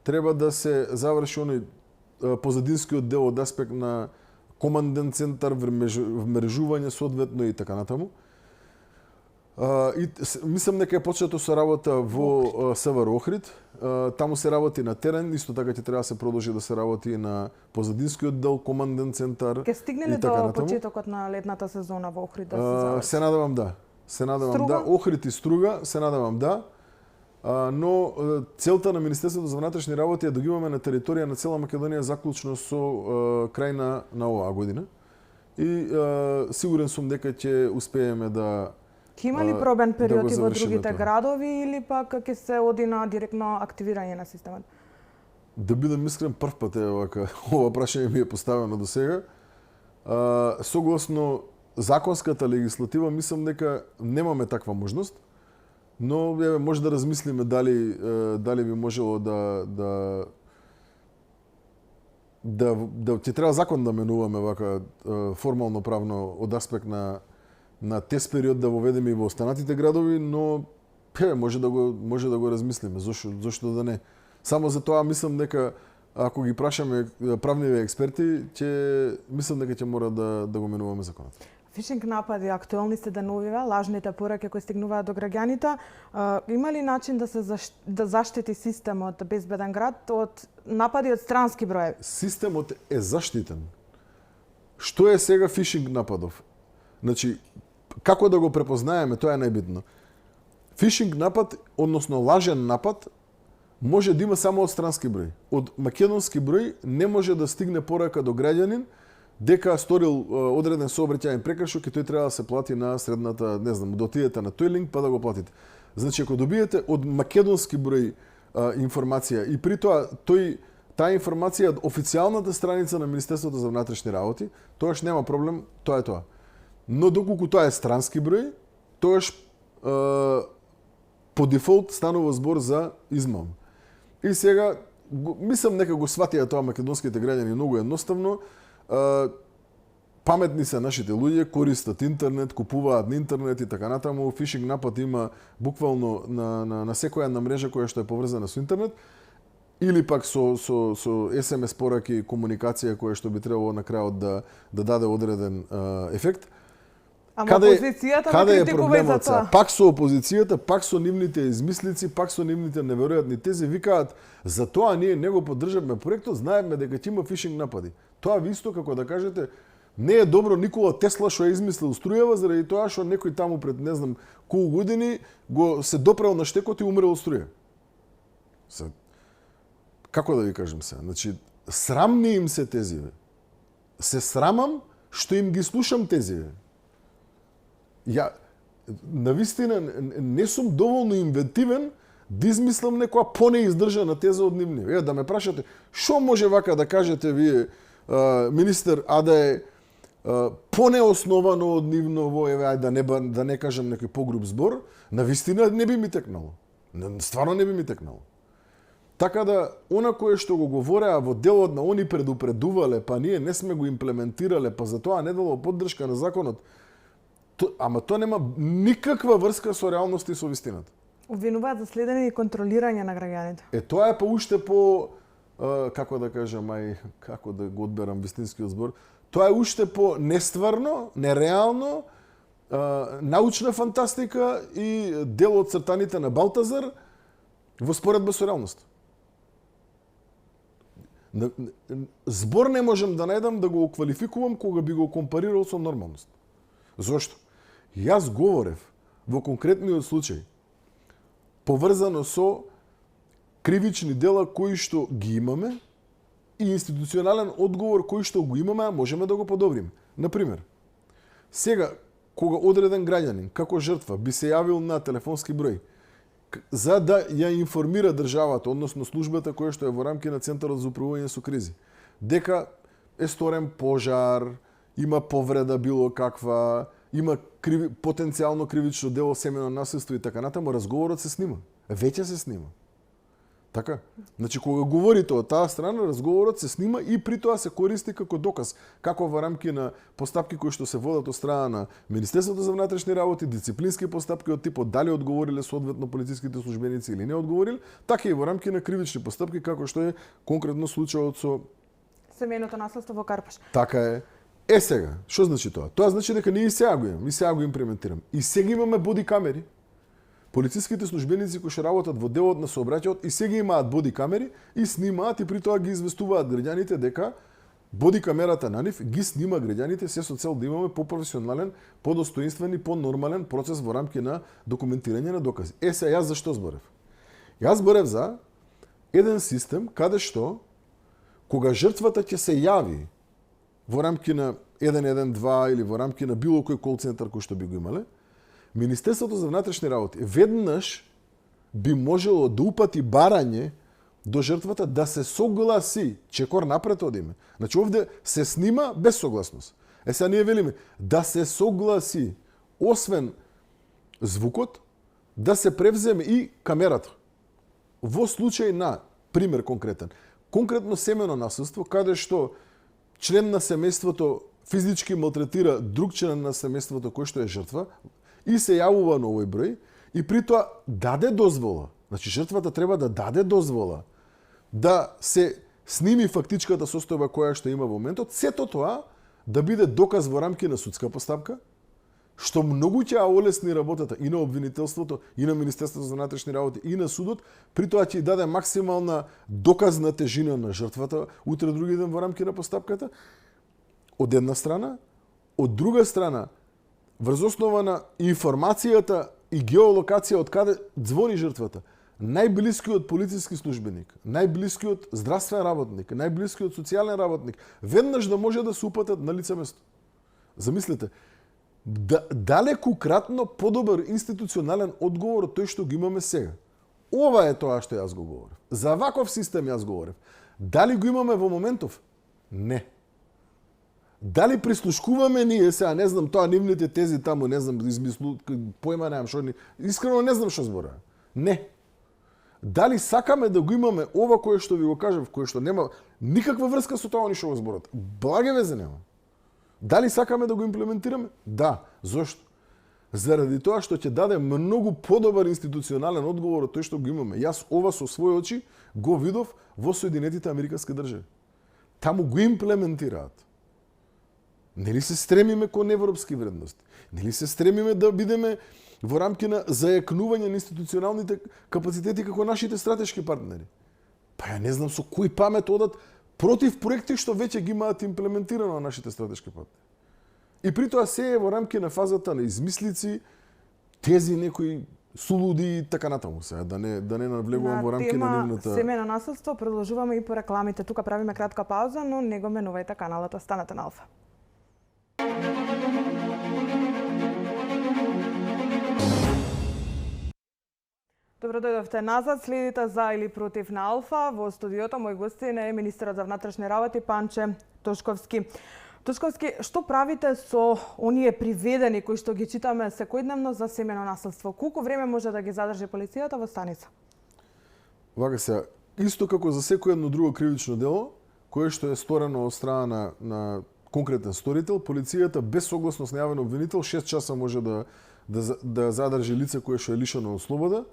Треба да се заврши оној позадинскиот дел од аспект на команден центар, вмрежување соодветно и така натаму. И мислам дека е почето со работа во Север Охрид. Таму се работи на терен, исто така ќе треба да се продолжи да се работи на позадинскиот дел, команден центар. Ке стигне ли до почетокот на летната сезона во Охрид да се заврши? Се надевам да. Струга? Охрид и Струга, се надевам да. Но целта на Министерството за внатрешни работи е да ги имаме на територија на цела Македонија заклучно со крај на оваа година. И сигурен сум дека ќе успееме да Ќе има ли пробен периоди во другите тоа градови или пак ќе се оди на директно активирање на системот? Да бидам искрен, прв пат е вака, ова прашање ми е поставено до сега. Согласно законската легислатива, мислам дека немаме таква можност, но може да размислиме дали би можело да ќе треба закон да менуваме вака формално правно од аспект на тест период да воведеме и во останатите градови, но може да го размислиме, зошто да не. Само за тоа мислам дека ако ги прашаме правниве експерти, мислам дека ќе мора да го менуваме законот. Фишинг напади актуелни се деновиве, лажните пораки кои стигнуваат до граѓаните. Има ли начин да заштити системот Безбеден град од напади од странски броеви? Системот е заштитен. Што е сега фишинг нападов? Значи, како да го препознаеме, тоа е најбитно. Фишинг напад, односно лажен напад, може да има само од странски број. Од македонски број не може да стигне порака до граѓанин дека сторил одреден сообраќајен прекршок и тој треба да се плати на средната, не знам, да отидете на тој линк па да го платите. Значи, ако добиете од македонски број информација и при тоа таа информација од официјалната страница на Министерството за внатрешни работи, тоаш нема проблем, тоа е тоа. Но доколку тоа е странски број, тоаш по дефолт станува збор за измам. И сега, мислам дека го сватија тоа македонските граѓани многу едноставно. Паметни се нашите луѓе, користат интернет, купуваат на интернет и така натаму. Фишинг напад има буквално на секоја една мрежа која што е поврзана со интернет, или пак со SMS пораки, комуникација која што би требало на крајот да даде одреден ефект. Ама опозицијата каде е критикува и за проблемот? тоа. Пак со опозицијата, пак со нивните измислици, пак со нивните неверојатни тези викаат за тоа ние не го поддржавме проектот, знаеме дека ќе има фишинг напади. Тоа ви исто како да кажете не е добро Никола Тесла што е измислил струјава заради тоа што некој таму пред не знам колку години го се допрел на штекот и умрел од струја. Како да ви кажам сега? Значи, срамни им се тези. Се срамам што им ги слушам тези. Ја навистина не сум доволно инвентивен да измислам некоја понеиздржана теза од нивни. Да ме прашате, што може вака да кажете вие, министер, а да е понеосновано од нивно, да не кажам некој погруб збор, навистина не би ми текнало. Стварно не би ми текнало. Така да, она кое што го говореа во делот на они предупредувале, па ние не сме го имплементирале, па затоа не дало поддршка на законот, ама тоа нема никаква врска со реалноста и со вистината. Обвинуваат за следење и контролирање на граѓаните. Тоа е па уште по, како да кажам, како да го одберам вистинскиот збор, тоа е уште по нестварно, нереално, научна фантастика и дел од цртаните на Балтазар во споредба со реалноста. Збор не можам да најдам да го квалификувам кога би го компарирал со нормалност. Зошто? Јас говорев во конкретниот случај поврзано со кривични дела кои што ги имаме и институционален одговор кој што го имаме, а можеме да го подобриме. Например, сега кога одреден граѓанин како жртва би се јавил на телефонски број за да ја информира државата, односно службата која што е во рамки на Центарот за управување со кризи, дека е сторен пожар, има повреда било каква, има потенцијално кривично дело, семејно насилство и така натаму, разговорот се снима. Веќе се снима. Така? Значи, кога говорите од таа страна, разговорот се снима и при тоа се користи како доказ, како во рамки на постапки кои што се водат од страна на Министерството за внатрешни работи, дисциплински постапки од типот дали одговориле соодветно полициските службеници или не одговориле, така и во рамки на кривични постапки, како што е конкретно случајот со семејното насилство во Карпаш. Така е. Сега, што значи тоа? Тоа значи дека ние и сега го имаме, и сега го имплементираме. И сега имаме боди камери. Полициските службеници кои што работат во делот на сообраќајот и сега имаат боди камери и снимаат и при тоа ги известуваат граѓаните дека боди камерата на нив ги снима граѓаните се со цел да имаме попрофесионален, подостоинствен и понормален процес во рамки на документирање на докази. Сега јас зашто зборев? Јас зборев за еден систем каде што кога жртвата ќе се јави во рамки на 112 или во рамки на било кој кол центар кој што би го имале, Министерството за внатрешни работи веднаш би можело да упати барање до жртвата да се согласи, чекор напред одиме. Значи овде се снима без согласност. Сега ние велиме да се согласи, освен звукот, да се превземе и камерата. Во случај на, пример конкретен, конкретно семено насилство, каде што член на семејството физички малтретира друг член на семејството кој што е жртва, и се јавува на овој број, и при тоа даде дозвола, значи жртвата треба да даде дозвола, да се сними фактичката состојба која што има во моментот, сето тоа да биде доказ во рамки на судска постапка, што многу ќе олесни работата и на обвинителството, и на Министерството за внатрешни работи, и на судот, при тоа ќе даде максимална доказна тежина на жртвата утре други ден во рамки на постапката, од една страна, од друга страна, врз основа на информацијата и геолокација од каде звони жртвата, најблискиот полициски службеник, најблискиот здравствен работник, најблискиот социјален работник, веднаш да може да се упатат на лице место. Замислете, далеку кратно подобар институционален одговор од тој што го имаме сега. Ова е тоа што јас го говорев. За ваков систем јас говорев. Дали го имаме во моментов? Не. Дали прислушкуваме ние сега, не знам, тоа нивните тези таму, не знам, измислу, појма немам што ни... Искрено не знам што зборува. Не. Дали сакаме да го имаме ова кое што ви го кажав, кое што нема никаква врска со тоа ни што го зборат. Благе везе нема. Дали сакаме да го имплементираме? Да. Зошто? Заради тоа што ќе даде многу подобар институционален одговор од тој што го имаме. Јас ова со своји очи го видов во Соединетите Американски држави. Таму го имплементираат. Нели се стремиме кон европски вредности? Нели се стремиме да бидеме во рамки на зајакнување на институционалните капацитети како нашите стратешки партнери? Па ја не знам со кој памет одат против проекти што веќе ги имаат имплементирано на нашите стратешки партнери. И при тоа се е во рамки на фазата на измислици, тези некои сулуди и така натаму сега, да не навлегувам во рамки на нивната... На тема семејно насилство продолжуваме и по рекламите. Тука правиме кратка пауза, но не го менувајте каналот, останете на Алфа. Добро дојдовте назад. Следите за или против на Алфа. Во студиото мој гостин е министерот за внатрешни работи Панче Тошковски. Тошковски, што правите со оние приведени кои што ги читаме секојдневно за семено насилство? Колку време може да ги задржи полицијата во станица? Вака се, исто како за секој едно друго кривично дело, кое што е сторено од страна на конкретен сторител, полицијата без согласност на јавен обвинител 6 часа може да задржи лице кое што е лишено од слобода,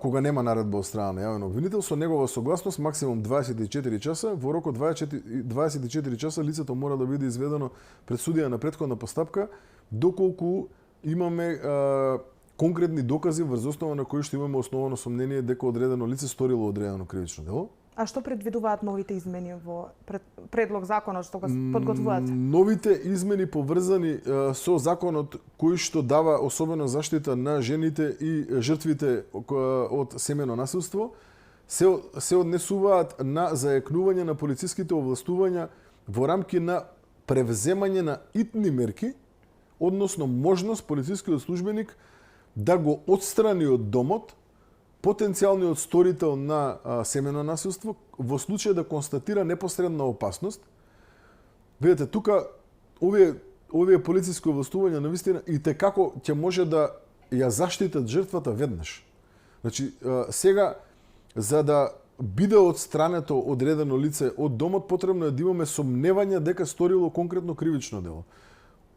кога нема наредба од страна на јавен обвинител, со негова согласност максимум 24 часа, во рок од 24 часа лицето мора да биде изведено пред судија на претходна постапка, доколку имаме конкретни докази врз основа на кои што имаме основано сомнение дека одредено лице сторило одредено кривично дело. А што предвидуваат новите измени во предлог законот што го подготвувате? Новите измени поврзани со законот кој што дава особена заштита на жените и жртвите од семено насилство се однесуваат на зајакнување на полициските овластувања во рамки на превземање на итни мерки, односно можност полицискиот службеник да го отстрани од домот потенцијалниот сторител на семено насилство во случај да констатира непосредна опасност. Видете, тука овие полициски овластувања навистина и како ќе може да ја заштитат жртвата веднаш. Значи, сега за да биде отстрането одредено лице од домот, потребно е да имаме сомневање дека сторило конкретно кривично дело.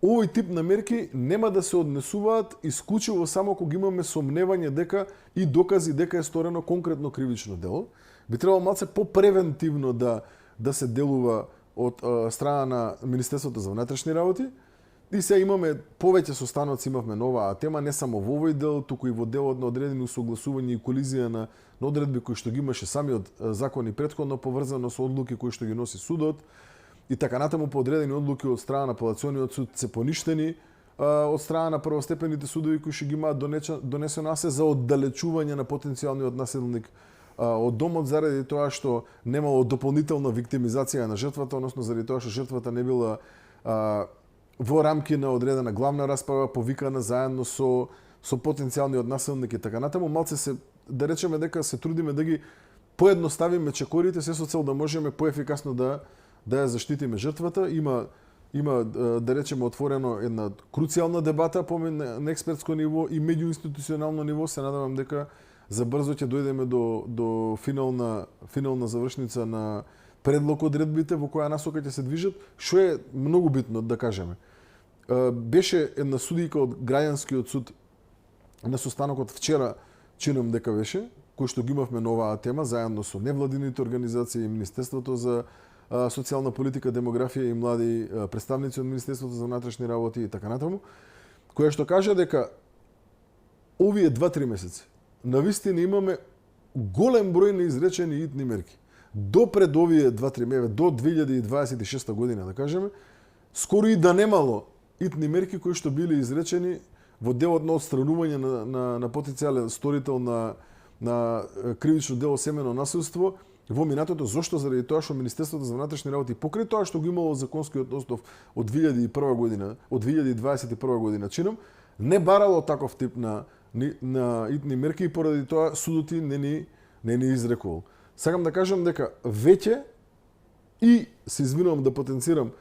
Овој тип на мерки нема да се однесуваат исклучиво само кога имаме сомневање дека и докази дека е сторено конкретно кривично дело. Би требало малце попревентивно да се делува од страна на Министерството за внатрешни работи. И сега имаме повеќе состаноци, имавме нова тема, не само во овој дел, туку и во делот на одредени усогласувања и колизија на одредби кои што ги имаше самиот закон и претходно поврзано со одлуки кои што ги носи судот. И така натаму по одредени одлуки од страна на апелациониот суд се поништени од страна на првостепените судови кои што ги имаат донесено се за оддалечување на потенцијалниот насилник од домот заради тоа што немало дополнителна виктимизација на жртвата, односно заради тоа што жртвата не била во рамки на одредена главна расправа повикана заедно со потенцијалниот насилник и така натаму. Малце се, да речеме дека се трудиме да ги поедноставиме чекорите се со цел да можеме поефикасно да ја заштитиме жртвата. Има да речеме отворено една круцијална дебата на експертско ниво и меѓуинституционално ниво. Се надевам дека за брзо ќе дојдеме до финална завршница на предлог одредбите во која насока ќе се движат, што е многу битно да кажеме. Беше една судијка од граѓанскиот суд на состанокот вчера, чинам дека беше, кој што ги имавме на оваа тема заедно со невладините организации и Министерството за социјална политика, демографија и млади, представници од Министерството за внатрешни работи и така натаму, која што кажа дека овие 2-3 месеци навистина имаме голем број на изречени итни мерки. До пред овие 2-3 месеци, до 2026 година, да кажеме, скоро и да немало итни мерки кои што били изречени во делот на отстранување на потенцијален сторител на кривично дело семено насилство во минатото. Зошто? Заради тоа што Министерството за внатрешни работи покрај тоа што го имало законскиот основ од 2001 година, од 2021 година чином, не барало таков тип на итни мерки и поради тоа судоти не ни изрекувал. Сакам да кажам дека веќе и се извинувам да потенцирам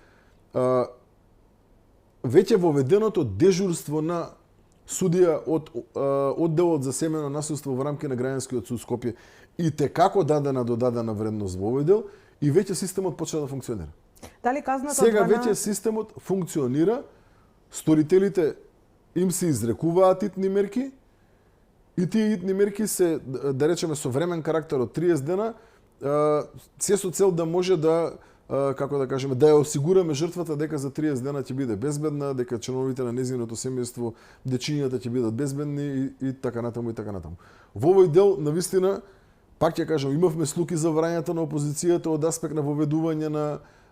веќе воведеното дежурство на судија од одделот за семено насилство во рамки на граѓанскиот суд Скопје и како дадена додадена вредност во овој дел и веќе системот почна да функционира. Дали казната сега веќе системот функционира, сторителите им се изрекуваат итни мерки и тие итни мерки се, да речеме, со времен карактер од 30 дена, се со цел да може да, како да кажеме, да ја осигураме жртвата дека за 30 дена ќе биде безбедна, дека членовите на нејзиното семејство, дечињата ќе бидат безбедни и така натаму и така натаму. Во овој дел навистина, пак ќе кажам, имавме слуки за врањата на опозицијата од аспект на воведување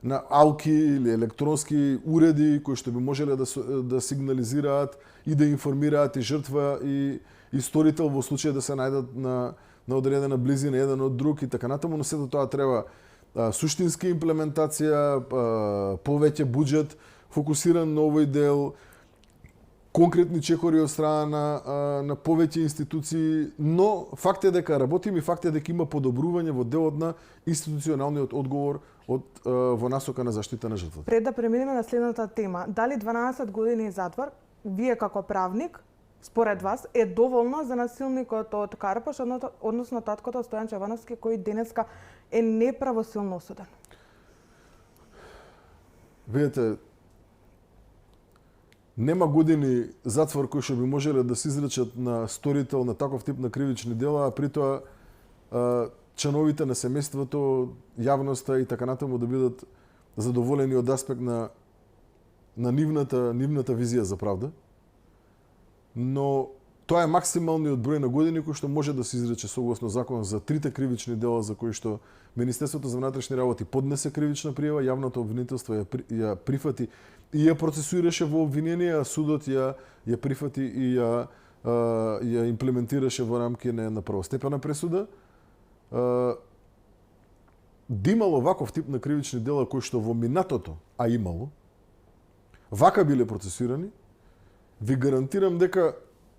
на алки или електронски уреди кои што би можеле да сигнализираат и да информираат и жртва и сторител во случај да се најдат на одредена близина еден од друг и така натаму, но сето тоа треба суштинска имплементација, повеќе буџет, фокусиран на овој дел, конкретни чекори од страна на повеќе институции, но факт е дека работиме и факт е дека има подобрување во делот на институционалниот одговор во насока на заштита на жртвата. Пред да преминеме на следната тема, дали 12 години затвор, вие како правник, според вас, е доволно за насилникот од Карпаш, односно таткото Стојан Чавановски, кој денеска е неправосилно осуден? Видете, нема години затвор кои што би можеле да се изречат на сторител на таков тип на кривични дела, а при тоа членовите на семејството, јавноста и така натаму да бидат задоволени од аспект на нивната визија за правда. Но тоа е максималниот број на години кој што може да се изрече согласно закон за трите кривични дела за кои што Министерството за внатрешни работи поднесе кривична пријава, јавното обвинителство ја прифати и ја процесуираше во обвинение, а судот ја прифати и ја имплементираше во рамки на една првостепена пресуда. Да имало ваков тип на кривични дела кои што во минатото, а имало, вака биле процесуирани, ви гарантирам дека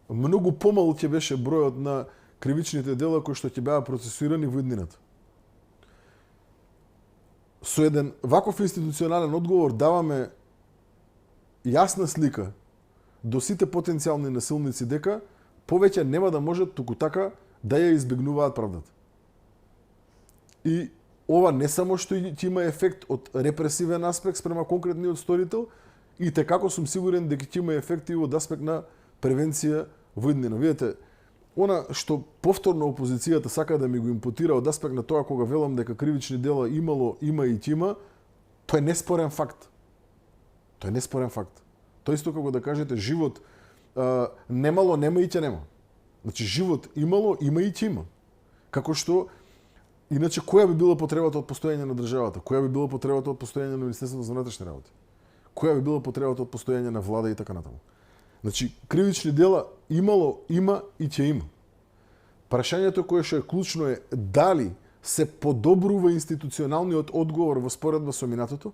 многу помал ќе беше бројот на кривичните дела кои што ќе беа процесуирани во иднината. Со еден ваков институционален одговор даваме јасна слика до сите потенцијални насилници дека повеќе нема да можат туку така да ја избегнуваат правдата. И ова не само што ќе има ефект од репресивен аспект спрема конкретниот сторител, и како сум сигурен дека ќе има ефекти од аспект на превенција во иднина. Видете, она што повторно опозицијата сака да ми го импутира од аспект на тоа кога велам дека кривични дела имало, има и ќе има, тоа е неспорен факт. Тоа е неспорен факт. Тоа исто како да кажете живот немало, нема и ќе нема. Значи живот имало, има и ќе има. Како што иначе која би била потребата од постоење на државата? Која би била потребата од постоење на Министерството за внатрешни работи? Која би била потребата од постоење на влада и така натаму? Значи, кривични дела имало, има и ќе има. Прашањето кое што е клучно е дали се подобрува институционалниот одговор во споредба со минатото,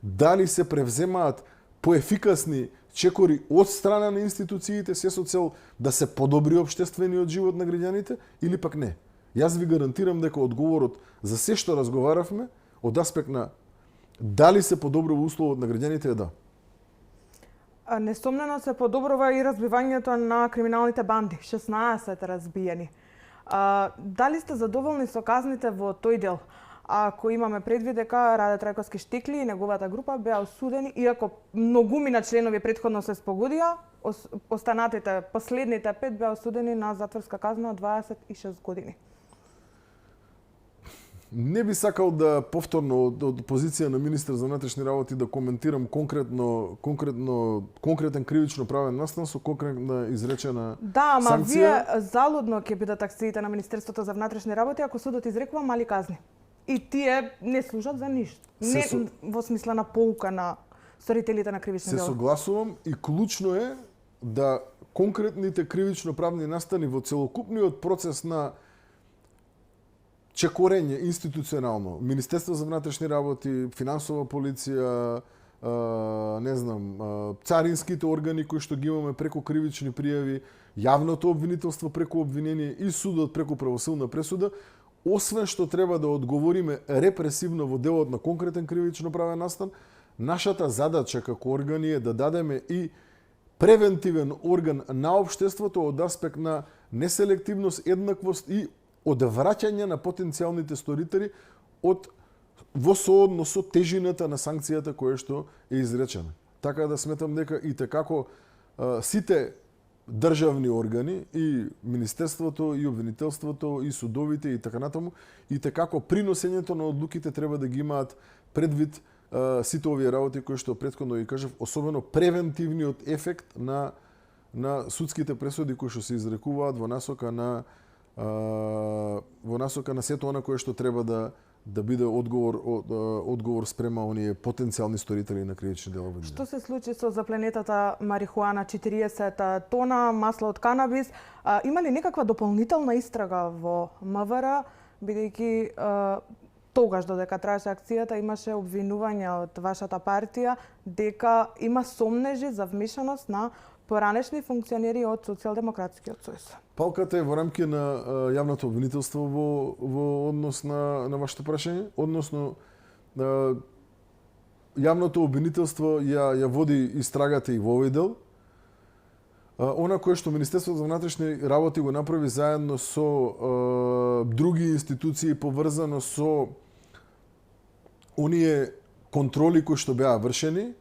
дали се превземаат поефикасни чекори од страна на институциите се со цел да се подобри општествениот живот на граѓаните или пак не. Јас ви гарантирам дека одговорот за се што разговаравме од аспект на дали се подобрува условот на граѓаните е да. Несомнено се подобрува и разбивањето на криминалните банди, 16 разбиени. Дали сте задоволни со казните во тој дел? Ако имаме предвид дека Раде Трајковски Штикли и неговата група беа осудени, иако многумина членови претходно се спогодија, останатите, последните 5 беа осудени на затворска казна од 26 години. Не би сакал да повторно од позиција на министер за внатрешни работи да коментирам конкретен кривично правен настан со конкретна изречена санкција. Да, ама вие залудно ќе бидат акциите на Министерството за внатрешни работи ако судот изрекува мали казни. И тие не служат за ништо. Не во смисла на поука на сторителите на кривични дела. Се согласувам и клучно е да конкретните кривично правни настани во целокупниот процес на чекорење институционално, Министерство за внатрешни работи, финансова полиција, не знам, царинските органи кои што ги имаме преку кривични пријави, јавното обвинителство преку обвинение и судот преку правосилна пресуда, освен што треба да одговориме репресивно во делот на конкретен кривично правен настан, нашата задача како органи е да дадеме и превентивен орган на општеството од аспект на неселективност, еднаквост и одвраќање на потенцијалните сторители во сооднос со тежината на санкцијата која што е изречена. Така да сметам дека и tekako сите државни органи, и Министерството, и обвинителството, и судовите, и така натаму, и tekako приносењето на одлуките треба да ги имаат предвид сите овие работи кои што претходно ги кажав, особено превентивниот ефект на судските пресуди кои што се изрекуваат во насока на сето она кое што треба да биде одговор спрема оние потенцијални сторители на кривични дела. Што се случи со запленетата марихуана, 40 тона, масло од канабис? Има ли некаква дополнителна истрага во МВР, бидејќи тогаш додека траеше акцијата имаше обвинувања од вашата партија дека има сомнежи за вмешаност на поранешни функционери од Социјалдемократскиот сојуз. Палката е во рамки на јавното обвинителство во однос на вашето прашање, односно јавното обвинителство ја води истрагата и во овој дел. Она кое што Министерството за внатрешни работи го направи заедно со други институции поврзано со оние контроли кои што беа вршени,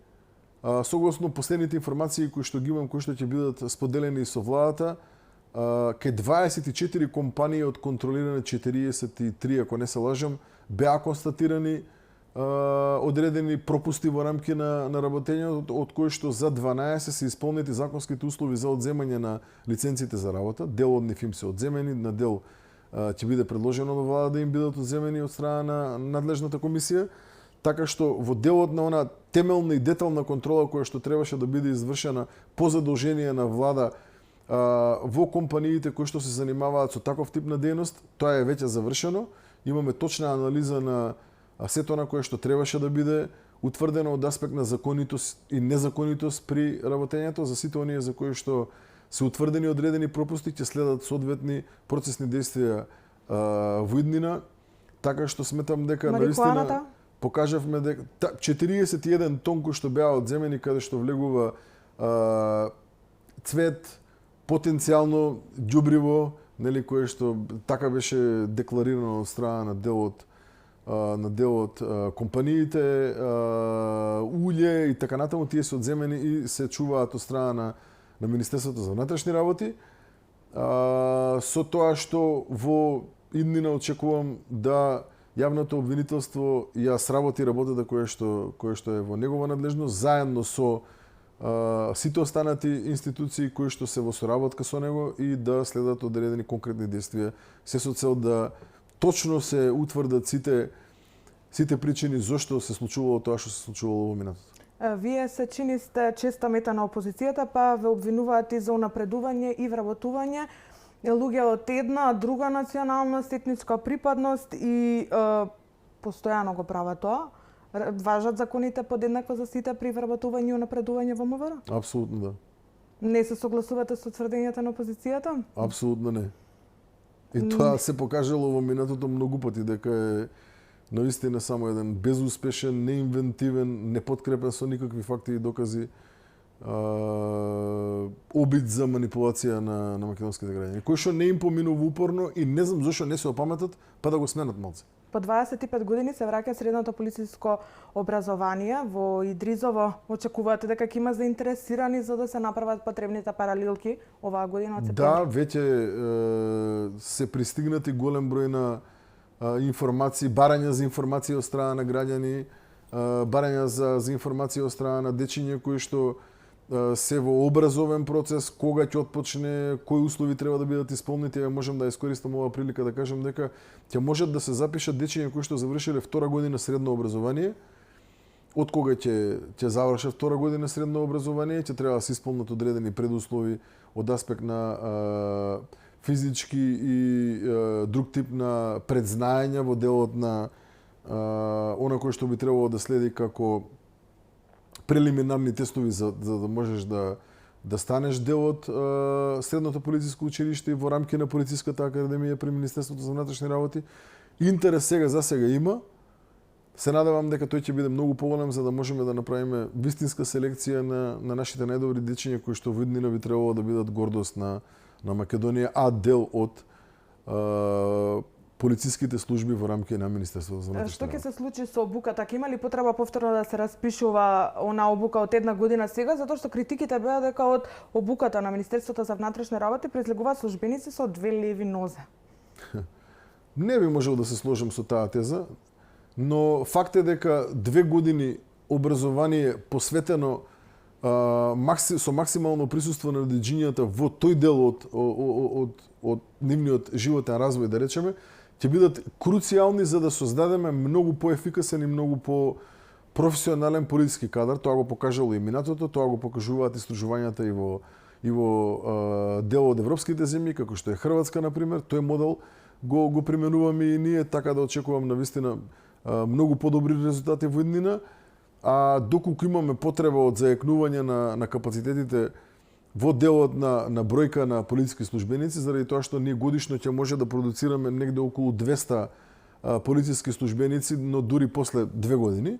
согласно последните информации кои што ги имам, кои што ќе бидат споделени со владата, кај 24 компании од контролиране 43, ако не се лажам, беа констатирани одредени пропусти во рамки на работењето, од кои што за 12 се исполнети законските услови за одземање на лиценците за работа. Дел од нив им се одземени, на дел ќе биде предложено во влада да им бидат одземени од страна на надлежната комисија, така што во делот на она темелна и детална контрола која што требаше да биде извршена по задолжение на влада во компаниите кои што се занимаваат со таков тип на дејност, тоа е веќе завршено. Имаме точна анализа на сето она кое што требаше да биде утврдено од аспект на законитост и незаконитост при работењето. За сите оние за кои што се утврдени одредени пропусти ќе следат соодветни процесни действија во иднина, така што сметам дека наистина покажавме дека 41 тон кои што беа одземени каде што влегува цвет, потенцијално ѓубриво, нели, кое што така беше декларирано од страна на делот компаниите, улје и така натаму, тие се одземени и се чуваат од страна на Министерството за внатрешни работи. Со тоа што во иднина очекувам да јавното обвинителство ја сработи работата која што е во негова надлежност, заедно со сите останати институции кои што се во соработка со него и да следат одредени конкретни действија, се со цел да точно се утврдат сите причини зошто се случувало тоа што се случувало во минатото. Вие се чини сте честа мета на опозицијата, па ве обвинуваат и за унапредување и вработување луѓе од една, друга националност, етничка припадност и постојано го прават тоа. Важат законите подеднакво за сите при вработување и унапредување во МВР? Апсолутно да. Не се согласувате со тврдењата на опозицијата? Апсолутно не. И тоа се покажало во минатото многу пати, дека е наистина само еден безуспешен, неинвентивен, непоткрепен со никакви факти и докази обид за манипулација на македонските граѓани, кој што не им поминува упорно и не знам зошто не се опаметат, па да го сменат малце. По 25 години се враќа средното полициско образование во Идризово. Очекувате дека ќе има заинтересирани за да се направат потребните паралелки оваа година од септември? Да, веќе се пристигнати голем број на информации, барања за информации од страна на граѓани, барања за информации од страна на дечиња кои што се во образовен процес, кога ќе отпочне, кои услови треба да бидат исполнети. Можам да искористам оваа прилика да кажам дека ќе можат да се запишат дечиња кои што завршиле втора година средно образование. Од кога ќе завршат втора година средно образование, ќе треба да се исполнат одредени предуслови од аспект на физички и друг тип на предзнаења во делот на она кој што би требало да следи како прелиминарни тестови за да можеш да станеш дел од средното полициско училиште и во рамки на полициската академија при Министерството за внатрешни работи. Интерес за сега има. Се надевам дека тој ќе биде многу поголем за да можеме да направиме вистинска селекција на нашите најдобри дечиња кои што во иднина би требало да бидат гордост на Македонија, а дел од полициските служби во рамки на Министерството за внатрешни работи. Што ќе се случи со обуката? Ќе има ли потреба повторно да се распишува она обука од една година сега, затоа што критиките беа дека од обуката на Министерството за внатрешни работи произлегуваат службеници со две леви нозе? Не би можел да се сложам со таа теза, но факт е дека 2 години образование посветено со максимално присуство на дејањата во тој дел од нивниот животен развој, да речеме, ќе бидат круцијални за да создадеме многу поефикасен и многу професионален политички кадар. Тоа го покажало и минатото, тоа го покажуваат истражувањата и во дел од европските земји, како што е Хрватска, например. Тој модел го применуваме и ние, така да очекувам навистина многу подобри резултати во иднина, а доколку имаме потреба од зајакнување на капацитетите во делот на бројка на полициски службеници, заради тоа што ние годишно ќе може да продуцираме негде околу 200 полициски службеници, но дури после 2 години.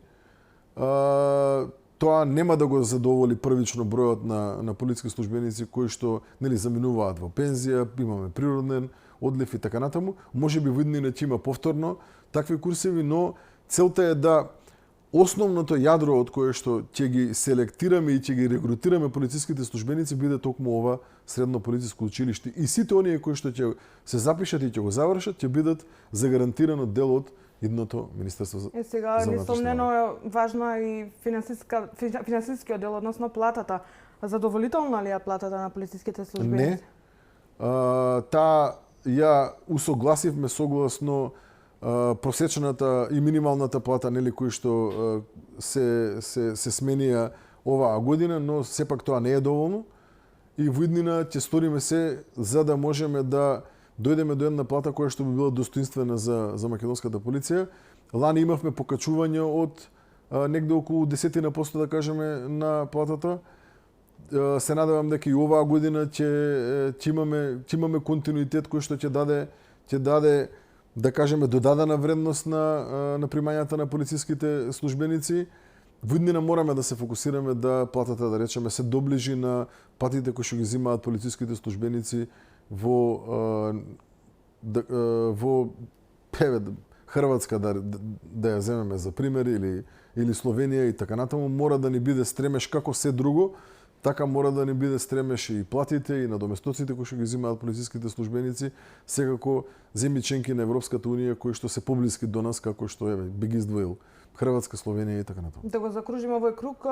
Тоа нема да го задоволи првично бројот на полициски службеници кои што заминуваат во пензија, имаме природен одлив и така натаму. Можеби во иднина ќе има повторно такви курсеви, но целта е да основното јадро од кое што ќе ги селектираме и ќе ги регрутираме полициските службеници биде токму ова средно полициско училиште. И сите оние кои што ќе се запишат и ќе го завршат, ќе бидат загарантирано дел од идното Министерство за сега несомнено е важна и финансискиот дел, односно платата. Задоволителна ли е платата на полициските службеници? Не. Таа ја усогласивме согласно просечната и минималната плата кои што се сменија оваа година, но сепак тоа не е доволно и во иднина ќе сториме се за да можеме да дојдеме до една плата која што би била достоинствена за македонската полиција. Лани имавме покачување од негде околу 10% да кажеме на платата. Се надевам дека и оваа година ќе имаме континуитет кој што ќе даде да кажеме додадена вредност на примањата на полициските службеници. Во иднина мораме да се фокусираме да платата, да речеме, се доближи на платите кои што ги земаат полициските службеници во Хрватска, да ја земеме за пример, или Словенија и така натаму. Мора да ни биде стремеш како се друго, така мора да ни биде стремеш и платите и надоместоците кои што ги земаат полициските службеници, секако земји членки на Европската унија кои што се поблиски до нас, како што би ги издвоил Хрватска, Словенија и така натаму. Да го закружиме овој круг,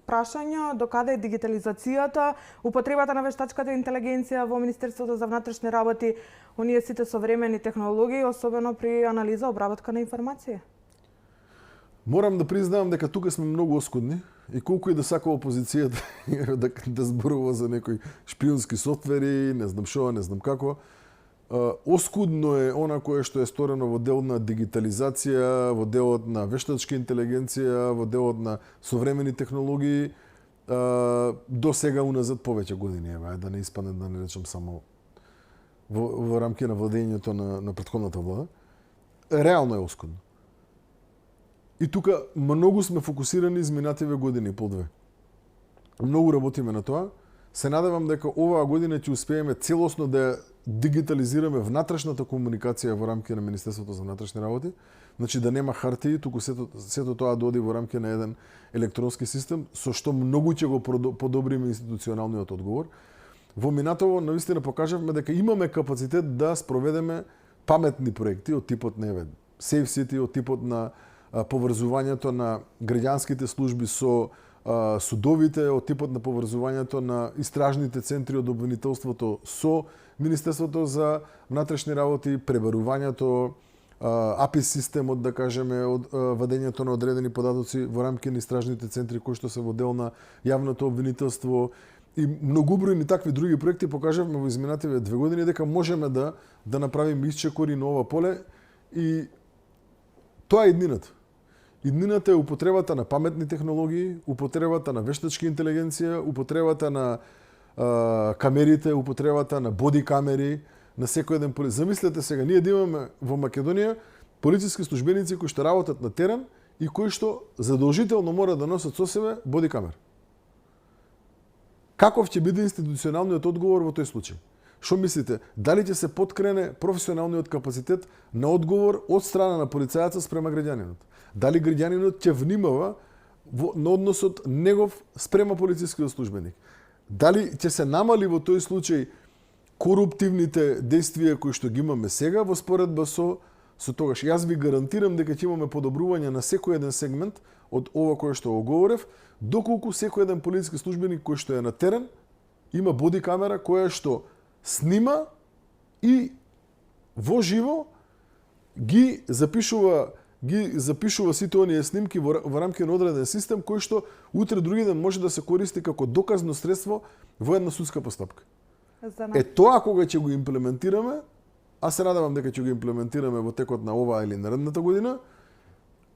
прашања до каде е дигитализацијата, употребата на вештачката интелигенција во Министерството за внатрешни работи, оние сите современи технологии, особено при анализа, обработка на информација? Морам да признавам дека тука сме многу оскудни и колку и да сака опозицијата да зборува за некои шпионски софтвери, не знам шо, не знам како, оскудно е она кое што е сторено во дел на дигитализација, во делот на вештачка интелигенција, во делот на современи технологии, до сега уназад повеќе години, да не испадне, да не речам само во рамки на владењето на претходната влада. Реално е оскудно. И тука многу сме фокусирани изминативе години по две. Многу работиме на тоа. Се надевам дека оваа година ќе успееме целосно да дигитализираме внатрешната комуникација во рамки на Министерството за внатрешни работи. Значи да нема хартии, туку сето тоа да оди во рамки на еден електронски систем, со што многу ќе го подобриме институционалниот одговор. Во минатово навистина покажавме дека имаме капацитет да спроведеме паметни проекти од типот на Safe City, од типот на поврзувањето на граѓанските служби со судовите, од типот на поврзувањето на истражните центри од обвинителството со Министерството за внатрешни работи, пребарувањето, API системот, да кажеме, од вадењето на одредени податоци во рамки на истражните центри кои што се во дел на јавното обвинителство и многубројни такви други проекти покажавме во изминативе 2 години дека можеме да направиме исчекори на ова поле и тоа е иднината. Иднината е употребата на паметни технологии, употребата на вештачка интелигенција, употребата на камерите, употребата на боди камери, на секој еден полицај. Замислете сега, ние да имаме во Македонија полициски службеници кои што работат на терен и кои што задолжително мора да носат со себе боди камера. Каков ќе биде институционалниот одговор во тој случај? Што мислите? Дали ќе се поткрене професионалниот капацитет на одговор од страна на полицајецот спрема граѓанинот? Дали граѓанинот ќе внимава на односот негов спрема полицискиот службеник? Дали ќе се намали во тој случај коруптивните действија кои што ги имаме сега во споредба со тогаш? Јас ви гарантирам дека ќе имаме подобрување на секој еден сегмент од ова кое што го говорев, доколку секој еден полициски службеник кој што е на терен има боди камера која што снима и во живо ги запишува сите оние снимки во рамки на одреден систем кој што утре други ден може да се користи како доказно средство во една судска постапка. Тоа кога ќе го имплементираме, а се надевам дека ќе го имплементираме во текот на оваа или наредната година,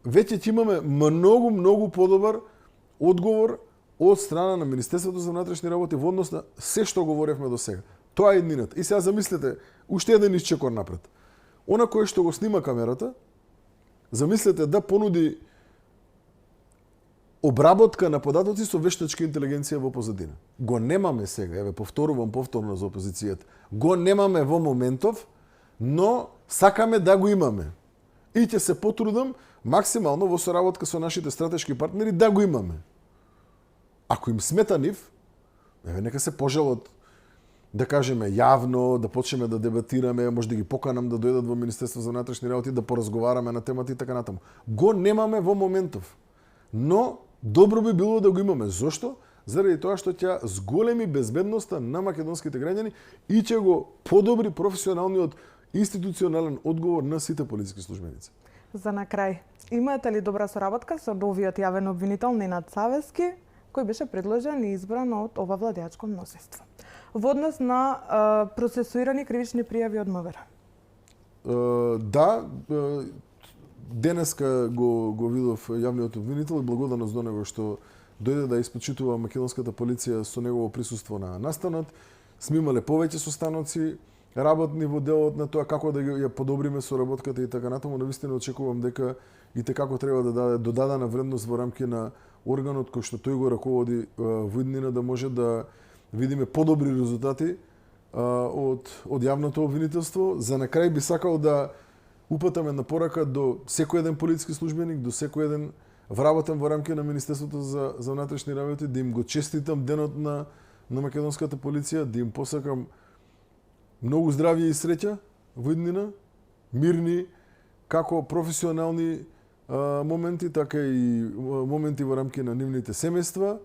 веќе ќе имаме многу подобар одговор од страна на Министерството за внатрешни работи во однос на се што говоревме до сега. Тоа е еднината. И сега замислете, уште еден исчекор напред. Она кој што го снима камерата, замислете да понуди обработка на податоци со вештачка интелигенција во позадина. Го немаме сега, еве повторувам повторно за опозицијата. Го немаме во моментов, но сакаме да го имаме. И ќе се потрудам максимално во соработка со нашите стратешки партнери да го имаме. Ако им смета нив, еве нека се пожалат да кажеме јавно, да почнеме да дебатираме, може да ги поканам да дојдат во Министерство за внатрешни работи да поразговараме на темата и така натаму. Го немаме во моментов. Но добро би било да го имаме. Зошто? Заради тоа што ќе зголеми безбедноста на македонските граѓани и ќе го подобри професионалниот институционален одговор на сите полициски службеници. За на крај, имате ли добра соработка со новиот јавен обвинител Ненад Савески, кој беше предложен и избран од ова владеачко мнозинство во однос на процесуирани кривични пријави од МВР? Да, денеска го видов јавниот обвинител и благодарност до него што дојде да испочитува македонската полиција со негово присуство на настанот. Сме имале повеќе состаноци, работни во делот на тоа како да ја подобриме соработката и така натаму. Навистина очекувам дека и како треба да даде додадена вредност во рамки на органот кој што тој го раководи во иднина, да може да видиме подобри резултати од јавното обвинителство. За на крај би сакал да упатаме на порака до секој еден полициски службеник, до секој еден вработен во рамки на Министерството за внатрешни работи, да им го честитам денот на македонската полиција, да им посакам многу здравје и среќа во иднина, мирни, како професионални моменти, така и моменти во рамки на нивните семејства,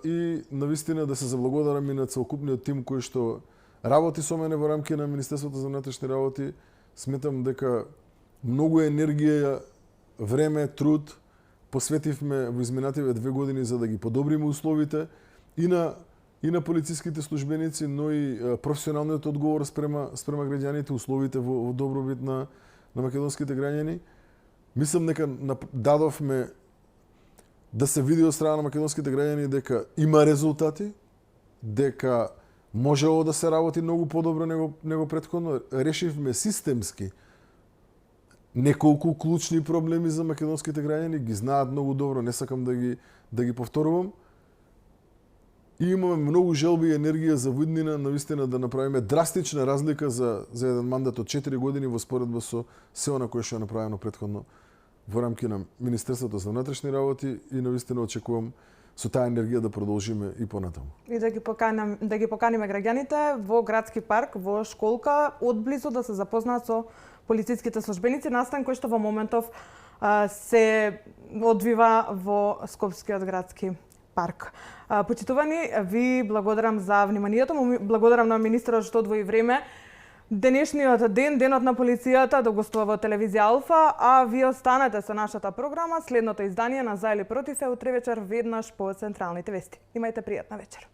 и навистина да се заблагодарам и на целокупниот тим кој што работи со мене во рамки на Министерството за внатрешни работи. Сметам дека многу енергија, време, труд посветивме во изминативе 2 години за да ги подобриме условите и на полициските службеници, но и професионалниот одговор спрема граѓаните, условите во добробит на македонските граѓани. Мислам дека дадовме да се види од страна на македонските граѓани дека има резултати, дека можело да се работи многу подобро него претходно. Решивме системски неколку клучни проблеми за македонските граѓани, ги знаат многу добро, не сакам да ги повторувам. И имаме многу желби и енергија за виднина навистина да направиме драстична разлика за еден мандат од 4 години во споредба со се она кое што е направено претходно во рамки на Министерството за внатрешни работи, и навистина очекувам со таа енергија да продолжиме и понатаму. И да ги поканиме граѓаните во градски парк, во школка, одблизу да се запознаат со полициските службеници, настан кој што во моментов се одвива во Скопскиот градски парк. Почитувани, ви благодарам за вниманието, благодарам на министерот што одвои време денешниот ден, денот на полицијата, да гостува во телевизија Алфа, а ви останете со нашата програма. Следното издание на За или против е утре вечер веднаш по централните вести. Имајте пријатна вечер.